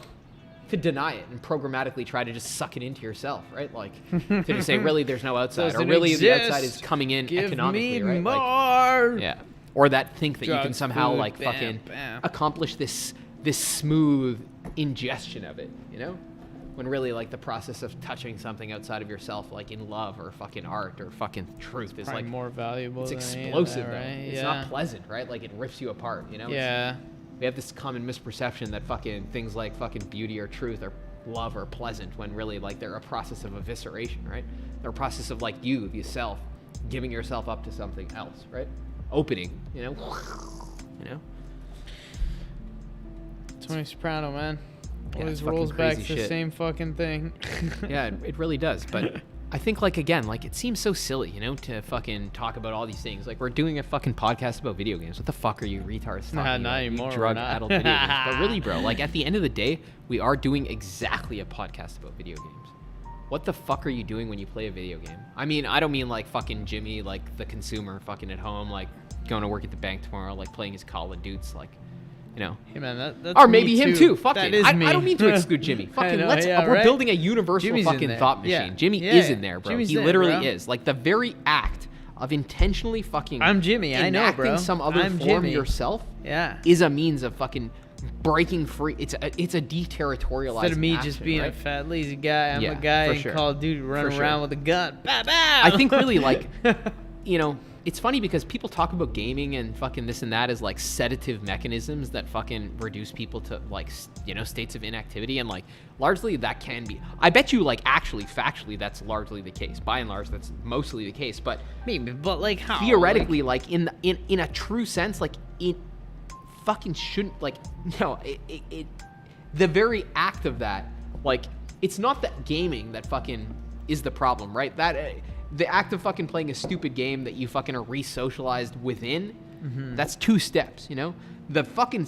to deny it and programmatically try to just suck it into yourself, right? Like, to just say, really, there's no outside, or Doesn't really the exist. outside is coming in Give economically, me right? more. Like, yeah. Or that think that you can Drugs, somehow food, like bam, fucking bam. accomplish this smooth ingestion of it, you know? When really, like, the process of touching something outside of yourself, like in love or fucking art or fucking truth, is Probably like more valuable. it's than any of explosive, that, though. right? It's Yeah. not pleasant, right? Like, it rips you apart, you know? Yeah. We have this common misperception that fucking things like fucking beauty or truth or love are pleasant, when really, like, they're a process of evisceration, right? They're a process of, like, you, the self, giving yourself up to something else, right? Opening, you know? You know? Tony Soprano, man. Yeah, Always it's fucking rolls back crazy to the shit. same fucking thing. Yeah, it really does. But I think, like, again, like, it seems so silly, you know, to fucking talk about all these things. Like, we're doing a fucking podcast about video games. What the fuck are you retards talking Nah, about? not You anymore, we're drug-addled not. video games. But really, bro, like, at the end of the day, we are doing exactly a podcast about video games. What the fuck are you doing when you play a video game? I mean, I don't mean, like, fucking Jimmy, like, the consumer fucking at home, like, going to work at the bank tomorrow, like playing his Call of Duty, like, you know. Hey man, that's Or maybe me him too. Fuck that it. is I me. don't mean to exclude Jimmy. Fucking know, let's. yeah, We're right? building a universal Jimmy's in fucking there. thought Yeah. machine. Jimmy Yeah, is in there, bro. Jimmy's He there, literally bro. is. Like the very act of intentionally fucking. I'm Jimmy. I know, enacting bro. some other I'm form Jimmy. yourself. Yeah. Is a means of fucking breaking free. It's a deterritorialized. Instead of me action, just being right? a fat lazy guy, I'm Yeah, a guy for in sure. Call of Duty running For around sure. with a gun. Bow, bow. I think really like, you know, it's funny because people talk about gaming and fucking this and that as like sedative mechanisms that fucking reduce people to like, you know, states of inactivity. And like largely that can be, I bet you like actually factually that's largely the case. By and large, that's mostly the case. But maybe, but like how? theoretically, like in a true sense, like it fucking shouldn't, like, you know, it the very act of that, like, it's not that gaming that fucking is the problem, right? That the act of fucking playing a stupid game that you fucking are re-socialized within, that's 2 steps, you know? The fucking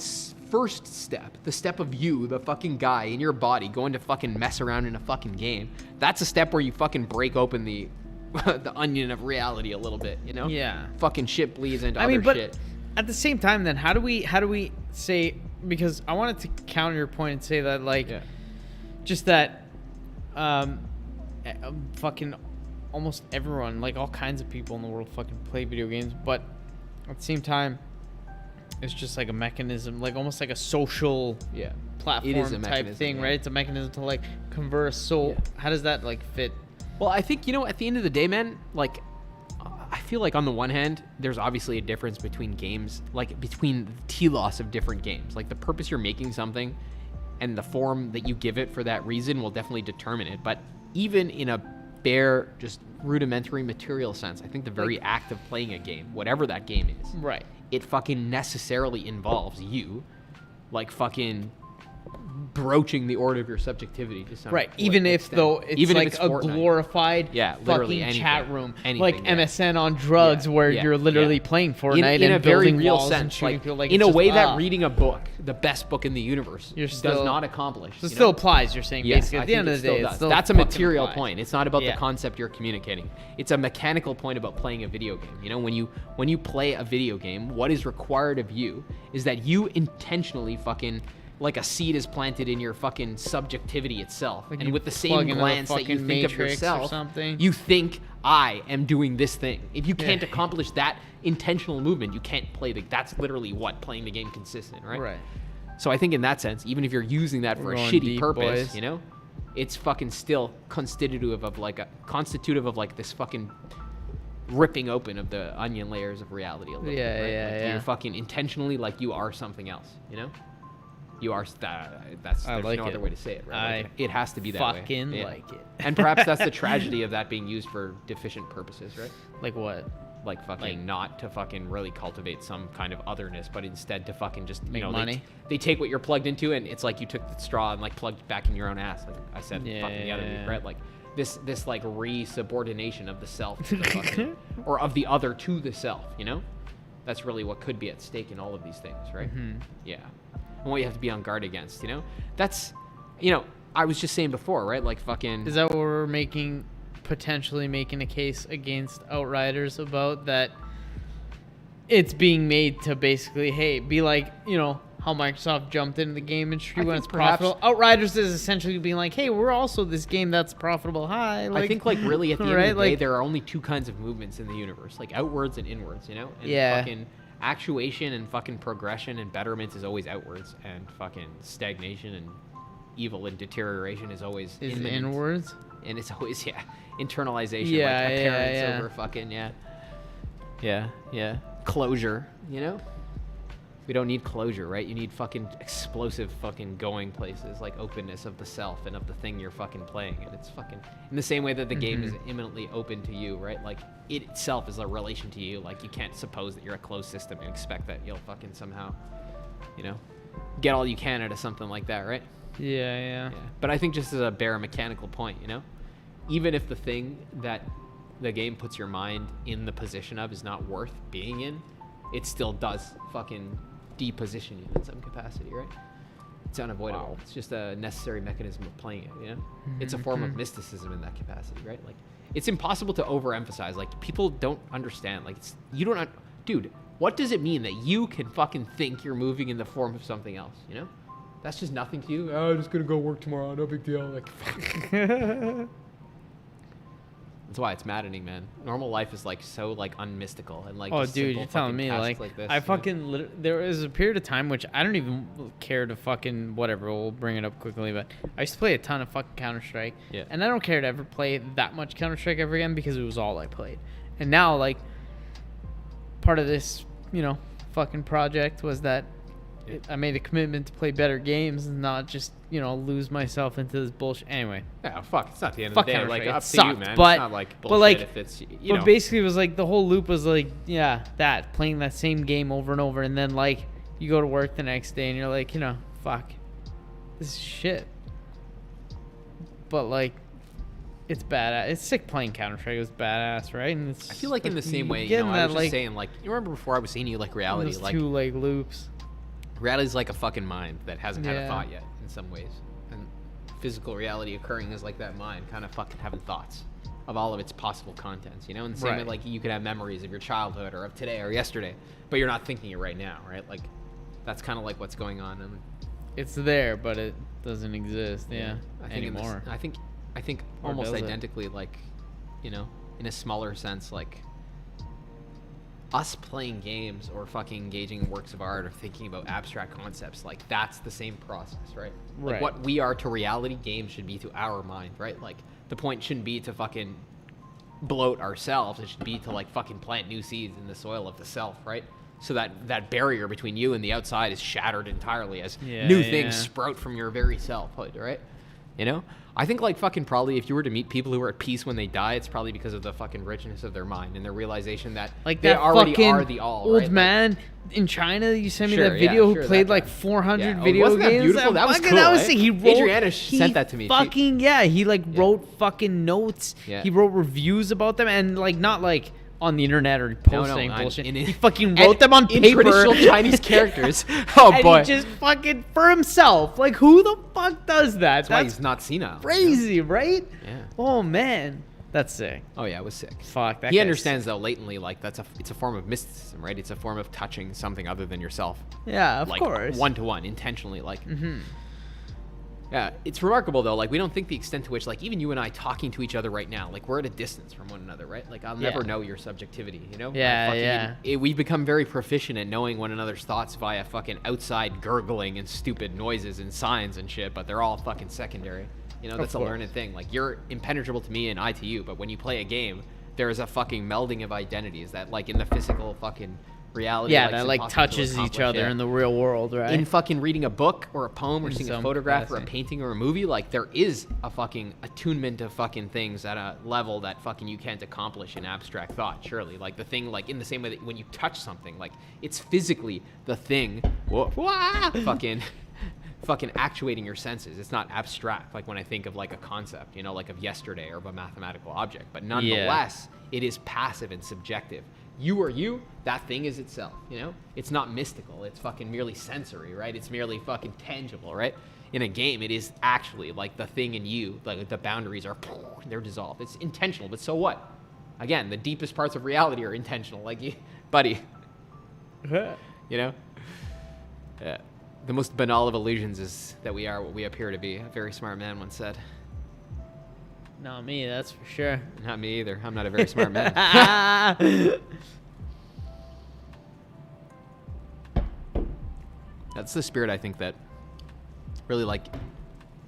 first step, the step of you, the fucking guy in your body going to fucking mess around in a fucking game, that's a step where you fucking break open the the onion of reality a little bit, you know? Yeah. Fucking shit bleeds into I other mean, but shit. at the same time, then how do we say? Because I wanted to counter your point and say that like, Yeah. just that, fucking almost everyone, like all kinds of people in the world, fucking play video games, but at the same time, it's just like a mechanism, like almost like a social Yeah. platform It is a type mechanism, thing, yeah. right? It's a mechanism to like converse. So Yeah. how does that like fit? Well, I think, you know, at the end of the day, man, like, I feel like on the one hand, there's obviously a difference between games, like between the telos of different games. Like the purpose you're making something and the form that you give it for that reason will definitely determine it. But even in a bare, just rudimentary material sense, I think the very act of playing a game, whatever that game is, Right. it fucking necessarily involves you, like fucking broaching the order of your subjectivity to some Right. like, Even if extent. though it's Even if like it's a Fortnite. glorified Yeah, literally fucking anything. chat room, Anything, like yeah. MSN on drugs, Yeah, where yeah, you're literally yeah. playing Fortnite in a and very building real walls and sense, shooting like, people. Like in it's a just, way that reading a book, the best book in the universe, You're does still- not accomplish. it you still know? applies. You're saying Yes, basically I at the think end it of the still day, does. it's still That's a fucking material applies. point. It's not about Yeah. the concept you're communicating. It's a mechanical point about playing a video game. You know, when you play a video game, what is required of you is that you intentionally fucking, like a seed is planted in your fucking subjectivity itself. Like And you with the plug same into the glance that you fucking think of Matrix or yourself, something. you think, I am doing this thing. If you can't Yeah. accomplish that intentional movement, you can't play that's literally what playing the game consists in, right? Right. So I think in that sense, even if you're using that for We're a going shitty deep, purpose, boys. you know, it's fucking still constitutive of like this fucking ripping open of the onion layers of reality a little Yeah, bit, right? yeah, Like yeah. You're fucking intentionally like you are something else, you know? You are that's I there's like no it. other way to say it, right? Like, it has to be that way. fucking Yeah. like it. And perhaps that's the tragedy of that being used for deficient purposes, right? Like what? Like fucking Like- not to fucking really cultivate some kind of otherness, but instead to fucking just Make you know money. They take what you're plugged into, and it's like you took the straw and like plugged it back in your own ass. Like I said, fucking the other week, Yeah. right? Like this like re-subordination of the self to the fucking, or of the other to the self. You know, that's really what could be at stake in all of these things, right? Yeah, and what you have to be on guard against. You know, that's, you know, I was just saying before, right? Like fucking. Is that what we're potentially making a case against Outriders about, that it's being made to basically, hey, be like, you know, how Microsoft jumped into the game industry I when think it's perhaps- profitable. Outriders is essentially being like, hey, we're also this game that's profitable. Hi. I think like really at the end right? of the day, Like- there are only 2 kinds of movements in the universe, like outwards and inwards, you know? And Yeah. fucking actuation and fucking progression and betterment is always outwards, and fucking stagnation and evil and deterioration is always Is imminent. inwards. And it's always, internalization, Yeah, like yeah, appearance yeah. over fucking, closure, you know? We don't need closure, right? You need fucking explosive fucking going places, like openness of the self and of the thing you're fucking playing. And it's fucking in the same way that the game is imminently open to you, right? Like it itself is a relation to you. Like you can't suppose that you're a closed system and expect that you'll fucking somehow, you know, get all you can out of something like that, right? Yeah. Yeah. But I think just as a bare mechanical point, you know, even if the thing that the game puts your mind in the position of is not worth being in, it still does fucking deposition you in some capacity, right? It's unavoidable. Wow. It's just a necessary mechanism of playing it, you know? It's a form of mysticism in that capacity, right? Like, it's impossible to overemphasize. Like, people don't understand. Like, dude, What does it mean that you can fucking think you're moving in the form of something else, you know? That's just nothing to you. Oh, I'm just gonna go work tomorrow, no big deal. Like, that's why it's maddening, man. Normal life is like so like unmystical and like. Oh, just dude, simple you're telling me tasks like this, I fucking there was a period of time which I don't even care to fucking whatever. We'll bring it up quickly, but I used to play a ton of fucking Counter-Strike. Yeah. And I don't care to ever play that much Counter-Strike ever again because it was all I played. And now like part of this, you know, fucking project was that I made a commitment to play better games and not just, you know, lose myself into this bullshit. Anyway. Yeah, fuck. It's not the end Fuck of the day. Counter-Strike. Like, It up to sucked, you, man. but- It's not like bullshit but, like- if it's, you But know. basically it was like the whole loop was like, yeah, that playing that same game over and over, and then like you go to work the next day and you're like, you know, fuck, this is shit. But like, it's badass. It's sick playing Counter-Strike. It was badass, right? And it's I feel like in the same way, you getting know, I that, was just like, saying, like, you remember before I was saying to you, like, reality, those like, two like loops. reality's like a fucking mind that hasn't had a Yeah. thought yet in some ways. And physical reality occurring is like that mind kind of fucking having thoughts of all of its possible contents, you know? In the same way, Right. like, you could have memories of your childhood or of today or yesterday, but you're not thinking it right now, right? Like, that's kind of like what's going on. And It's there, but it doesn't exist. Yeah, I think anymore. I think Or almost does it? identically, like, you know, in a smaller sense, like us playing games or fucking engaging in works of art or thinking about abstract concepts, like that's the same process, right? Like Right. what we are to reality, games should be to our mind, right? Like the point shouldn't be to fucking bloat ourselves. It should be to like fucking plant new seeds in the soil of the self, right? So that barrier between you and the outside is shattered entirely as new things sprout from your very self, right? You know? I think like fucking probably if you were to meet people who are at peace when they die, it's probably because of the fucking richness of their mind and their realization that Like they that already fucking are the all, old right? Like, man in China. You sent me Sure, that yeah, video sure, who played that like guy. 400 Yeah. Oh, video wasn't that games. beautiful? That was Fucking- cool, That was eh? sick. He wrote. Adriana sent that to me. She- Fucking yeah. He like wrote fucking notes. Yeah. He wrote reviews about them and like not like on the internet or posting bullshit. He fucking and wrote them on in paper. traditional Chinese characters. Oh and boy, he just fucking for himself. Like who the fuck does that? that's why he's not senile. crazy, right? Yeah. Oh man, that's sick. Oh yeah, it was sick. Fuck that. He guy's understands though latently, like it's a form of mysticism, right? It's a form of touching something other than yourself. sick. Yeah, of Like course. one to one, intentionally, like. Mm-hmm. Yeah, it's remarkable though. Like we don't think the extent to which, like even you and I talking to each other right now, like we're at a distance from one another, right? Like I'll never Yeah. know your subjectivity, you know? Yeah, We've become very proficient at knowing one another's thoughts via fucking outside gurgling and stupid noises and signs and shit, but they're all fucking secondary. You know, that's a course. learned thing. Like you're impenetrable to me and I to you, but when you play a game, there is a fucking melding of identities that, like in the physical fucking reality, Yeah, like, that it's like impossible to touches each accomplish, other yeah. in the real world, right? In fucking reading a book or a poem or In seeing a some photograph or a capacity. painting or a movie, like there is a fucking attunement of fucking things at a level that fucking you can't accomplish in abstract thought, surely. Like the thing, like in the same way that when you touch something, like it's physically the thing, fucking actuating your senses. It's not abstract, like when I think of like a concept, you know, like of yesterday or of a mathematical object, but nonetheless, it is passive and subjective. You are you, that thing is itself, you know? It's not mystical, it's fucking merely sensory, right? It's merely fucking tangible, right? In a game, it is actually like the thing in you, like the boundaries are, they're dissolved. It's intentional, but so what? Again, the deepest parts of reality are intentional, like you, buddy, you know? Yeah. The most banal of illusions is that we are what we appear to be, a very smart man once said. Not me, that's for sure. Not me either. I'm not a very smart man. That's the spirit, I think, that really like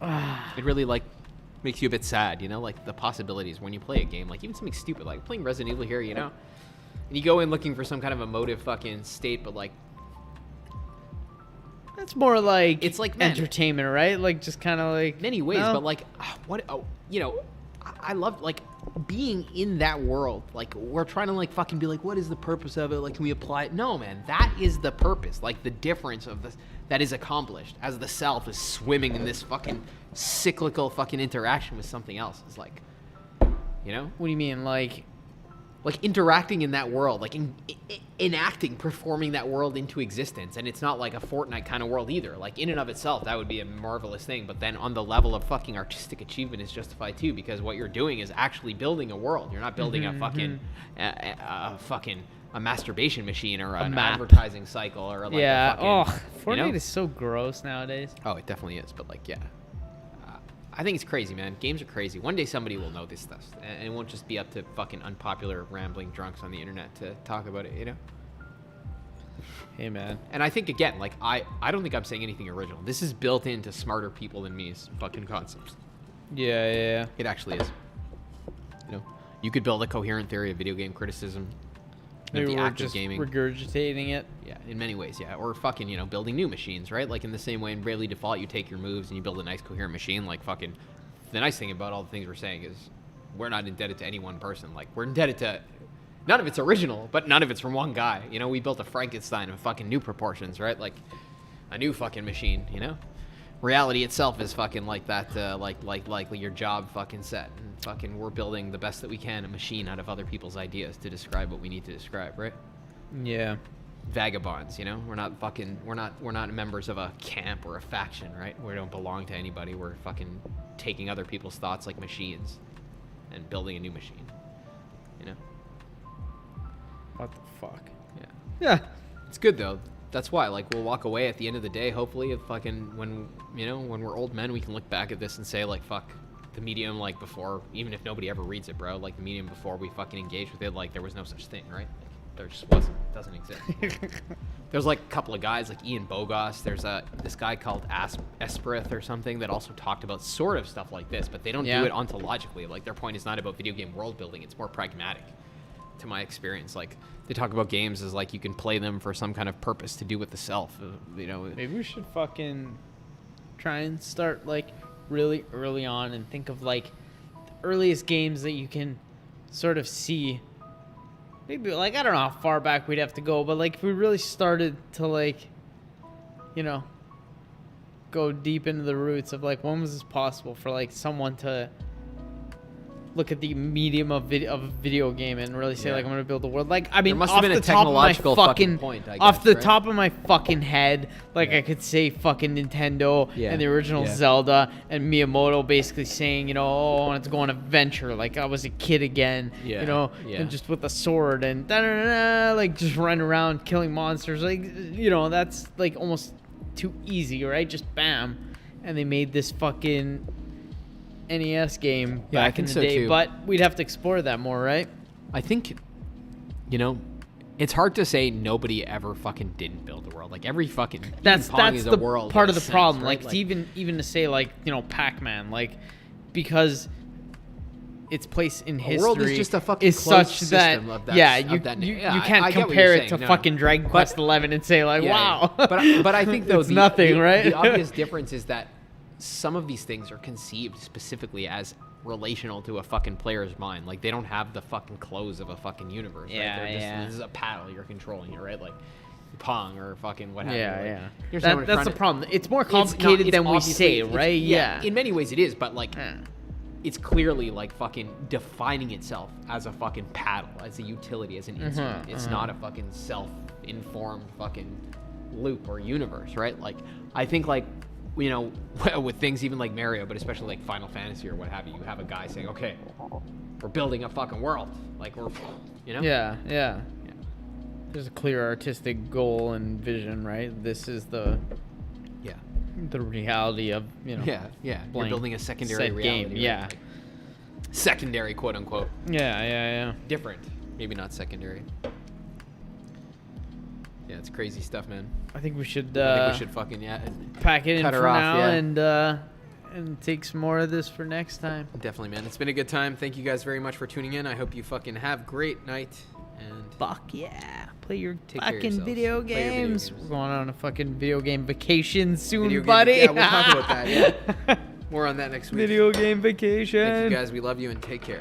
it really like makes you a bit sad, you know, like the possibilities when you play a game, like even something stupid like playing Resident Evil here, you know, and you go in looking for some kind of emotive fucking state, but like That's more like it's like, man, entertainment, right? Like just kind of like many ways, no? but like you know, I love like being in that world. Like we're trying to like fucking be like, what is the purpose of it? Like, can we apply it? No, man, that is the purpose. Like the difference of this that is accomplished as the self is swimming in this fucking cyclical fucking interaction with something else. Is like, you know, What do you mean, like interacting in that world, like enacting, performing that world into existence. And it's not like a Fortnite kind of world either. Like in and of itself, that would be a marvelous thing. But then on the level of fucking artistic achievement is justified too, because what you're doing is actually building a world. You're not building a fucking a masturbation machine or an map. advertising cycle or like Yeah. a fucking, Fortnite is so gross nowadays. Oh, it definitely is. But like, yeah, I think it's crazy, man. Games are crazy. One day somebody will know this stuff, and it won't just be up to fucking unpopular rambling drunks on the internet to talk about it, you know? Hey, man. And I think, again, like, I don't think I'm saying anything original. This is built into smarter people than me's fucking concepts. Yeah. It actually is. You know, you could build a coherent theory of video game criticism. Maybe the we're act just of gaming. regurgitating it. Yeah, in many ways, yeah. Or fucking, you know, building new machines, right? Like in the same way in Bravely Default, you take your moves and you build a nice coherent machine. Like fucking, the nice thing about all the things we're saying is we're not indebted to any one person. Like we're indebted to, none of it's original, but none of it's from one guy. You know, we built a Frankenstein of fucking new proportions, right? Like a new fucking machine, you know? Reality itself is fucking like that, like your job fucking set. And fucking we're building the best that we can, a machine out of other people's ideas to describe what we need to describe, right? Yeah. Vagabonds, you know, we're not members of a camp or a faction, right? We don't belong to anybody. We're fucking taking other people's thoughts like machines and building a new machine, you know? What the fuck? Yeah, it's good though. That's why, like, we'll walk away at the end of the day, hopefully, if fucking when we're old men, we can look back at this and say, like, fuck, the medium, like, before, even if nobody ever reads it, bro, like, the medium before we fucking engaged with it, like, there was no such thing, right? Like, there just wasn't. It doesn't exist. There's like a couple of guys like Ian Bogost. There's this guy called Esprith or something that also talked about sort of stuff like this, but they don't do it ontologically. Like their point is not about video game world building. It's more pragmatic to my experience. Like they talk about games as like you can play them for some kind of purpose to do with the self, you know. Maybe we should fucking try and start like really early on and think of like the earliest games that you can sort of see. Maybe, like, I don't know how far back we'd have to go, but, like, if we really started to, like, you know, go deep into the roots of, like, when was this possible for, like, someone to look at the medium of a video game and really say, like, I'm going to build a world. Like, I mean, there must have been a technological fucking point, I guess, off the right? top of my fucking head, like, I could say fucking Nintendo and the original Zelda and Miyamoto basically saying, you know, oh, I wanted to go on a venture, like I was a kid again, you know, and just with a sword and like just run around killing monsters. Like, you know, that's, like, almost too easy, right? Just bam. And they made this fucking NES game back in the day, too. But we'd have to explore that more, right? I think, you know, it's hard to say nobody ever fucking didn't build a world. Like every fucking that's the world part of the sense, problem. right? Like even to say like, you know, Pac-Man, like because its place in history world is just a fucking is closed such that system of that, you can't compare it to fucking Dragon Quest 11 and say like, wow. But I think though it's nothing, right? The obvious difference is that some of these things are conceived specifically as relational to a fucking player's mind. Like they don't have the fucking clothes of a fucking universe, right? They're just, this is a paddle, you're controlling it, right? Like Pong or fucking what have you. Like, that's the problem. It's more complicated than we say, right? Yeah. In many ways it is, but like it's clearly like fucking defining itself as a fucking paddle, as a utility, as an instrument. It's not a fucking self-informed fucking loop or universe, right? Like I think like, you know, with things even like Mario, but especially like Final Fantasy or what have you, you have a guy saying, okay, we're building a fucking world. Like we're, you know? Yeah. There's a clear artistic goal and vision, right? This is the reality of, you know. Yeah. You're building a secondary reality. Game. Right? Like, secondary, quote unquote. Yeah. Different. Maybe not secondary. Yeah, it's crazy stuff, man. I think we should fucking pack it in cut for her off, now and take some more of this for next time. Definitely, man. It's been a good time. Thank you guys very much for tuning in. I hope you fucking have a great night. And fuck yeah. Play your fucking video games. We're going on a fucking video game vacation soon, buddy. Yeah, we'll talk about that. Yeah. More on that next week. Video game vacation. Thank you guys. We love you and take care.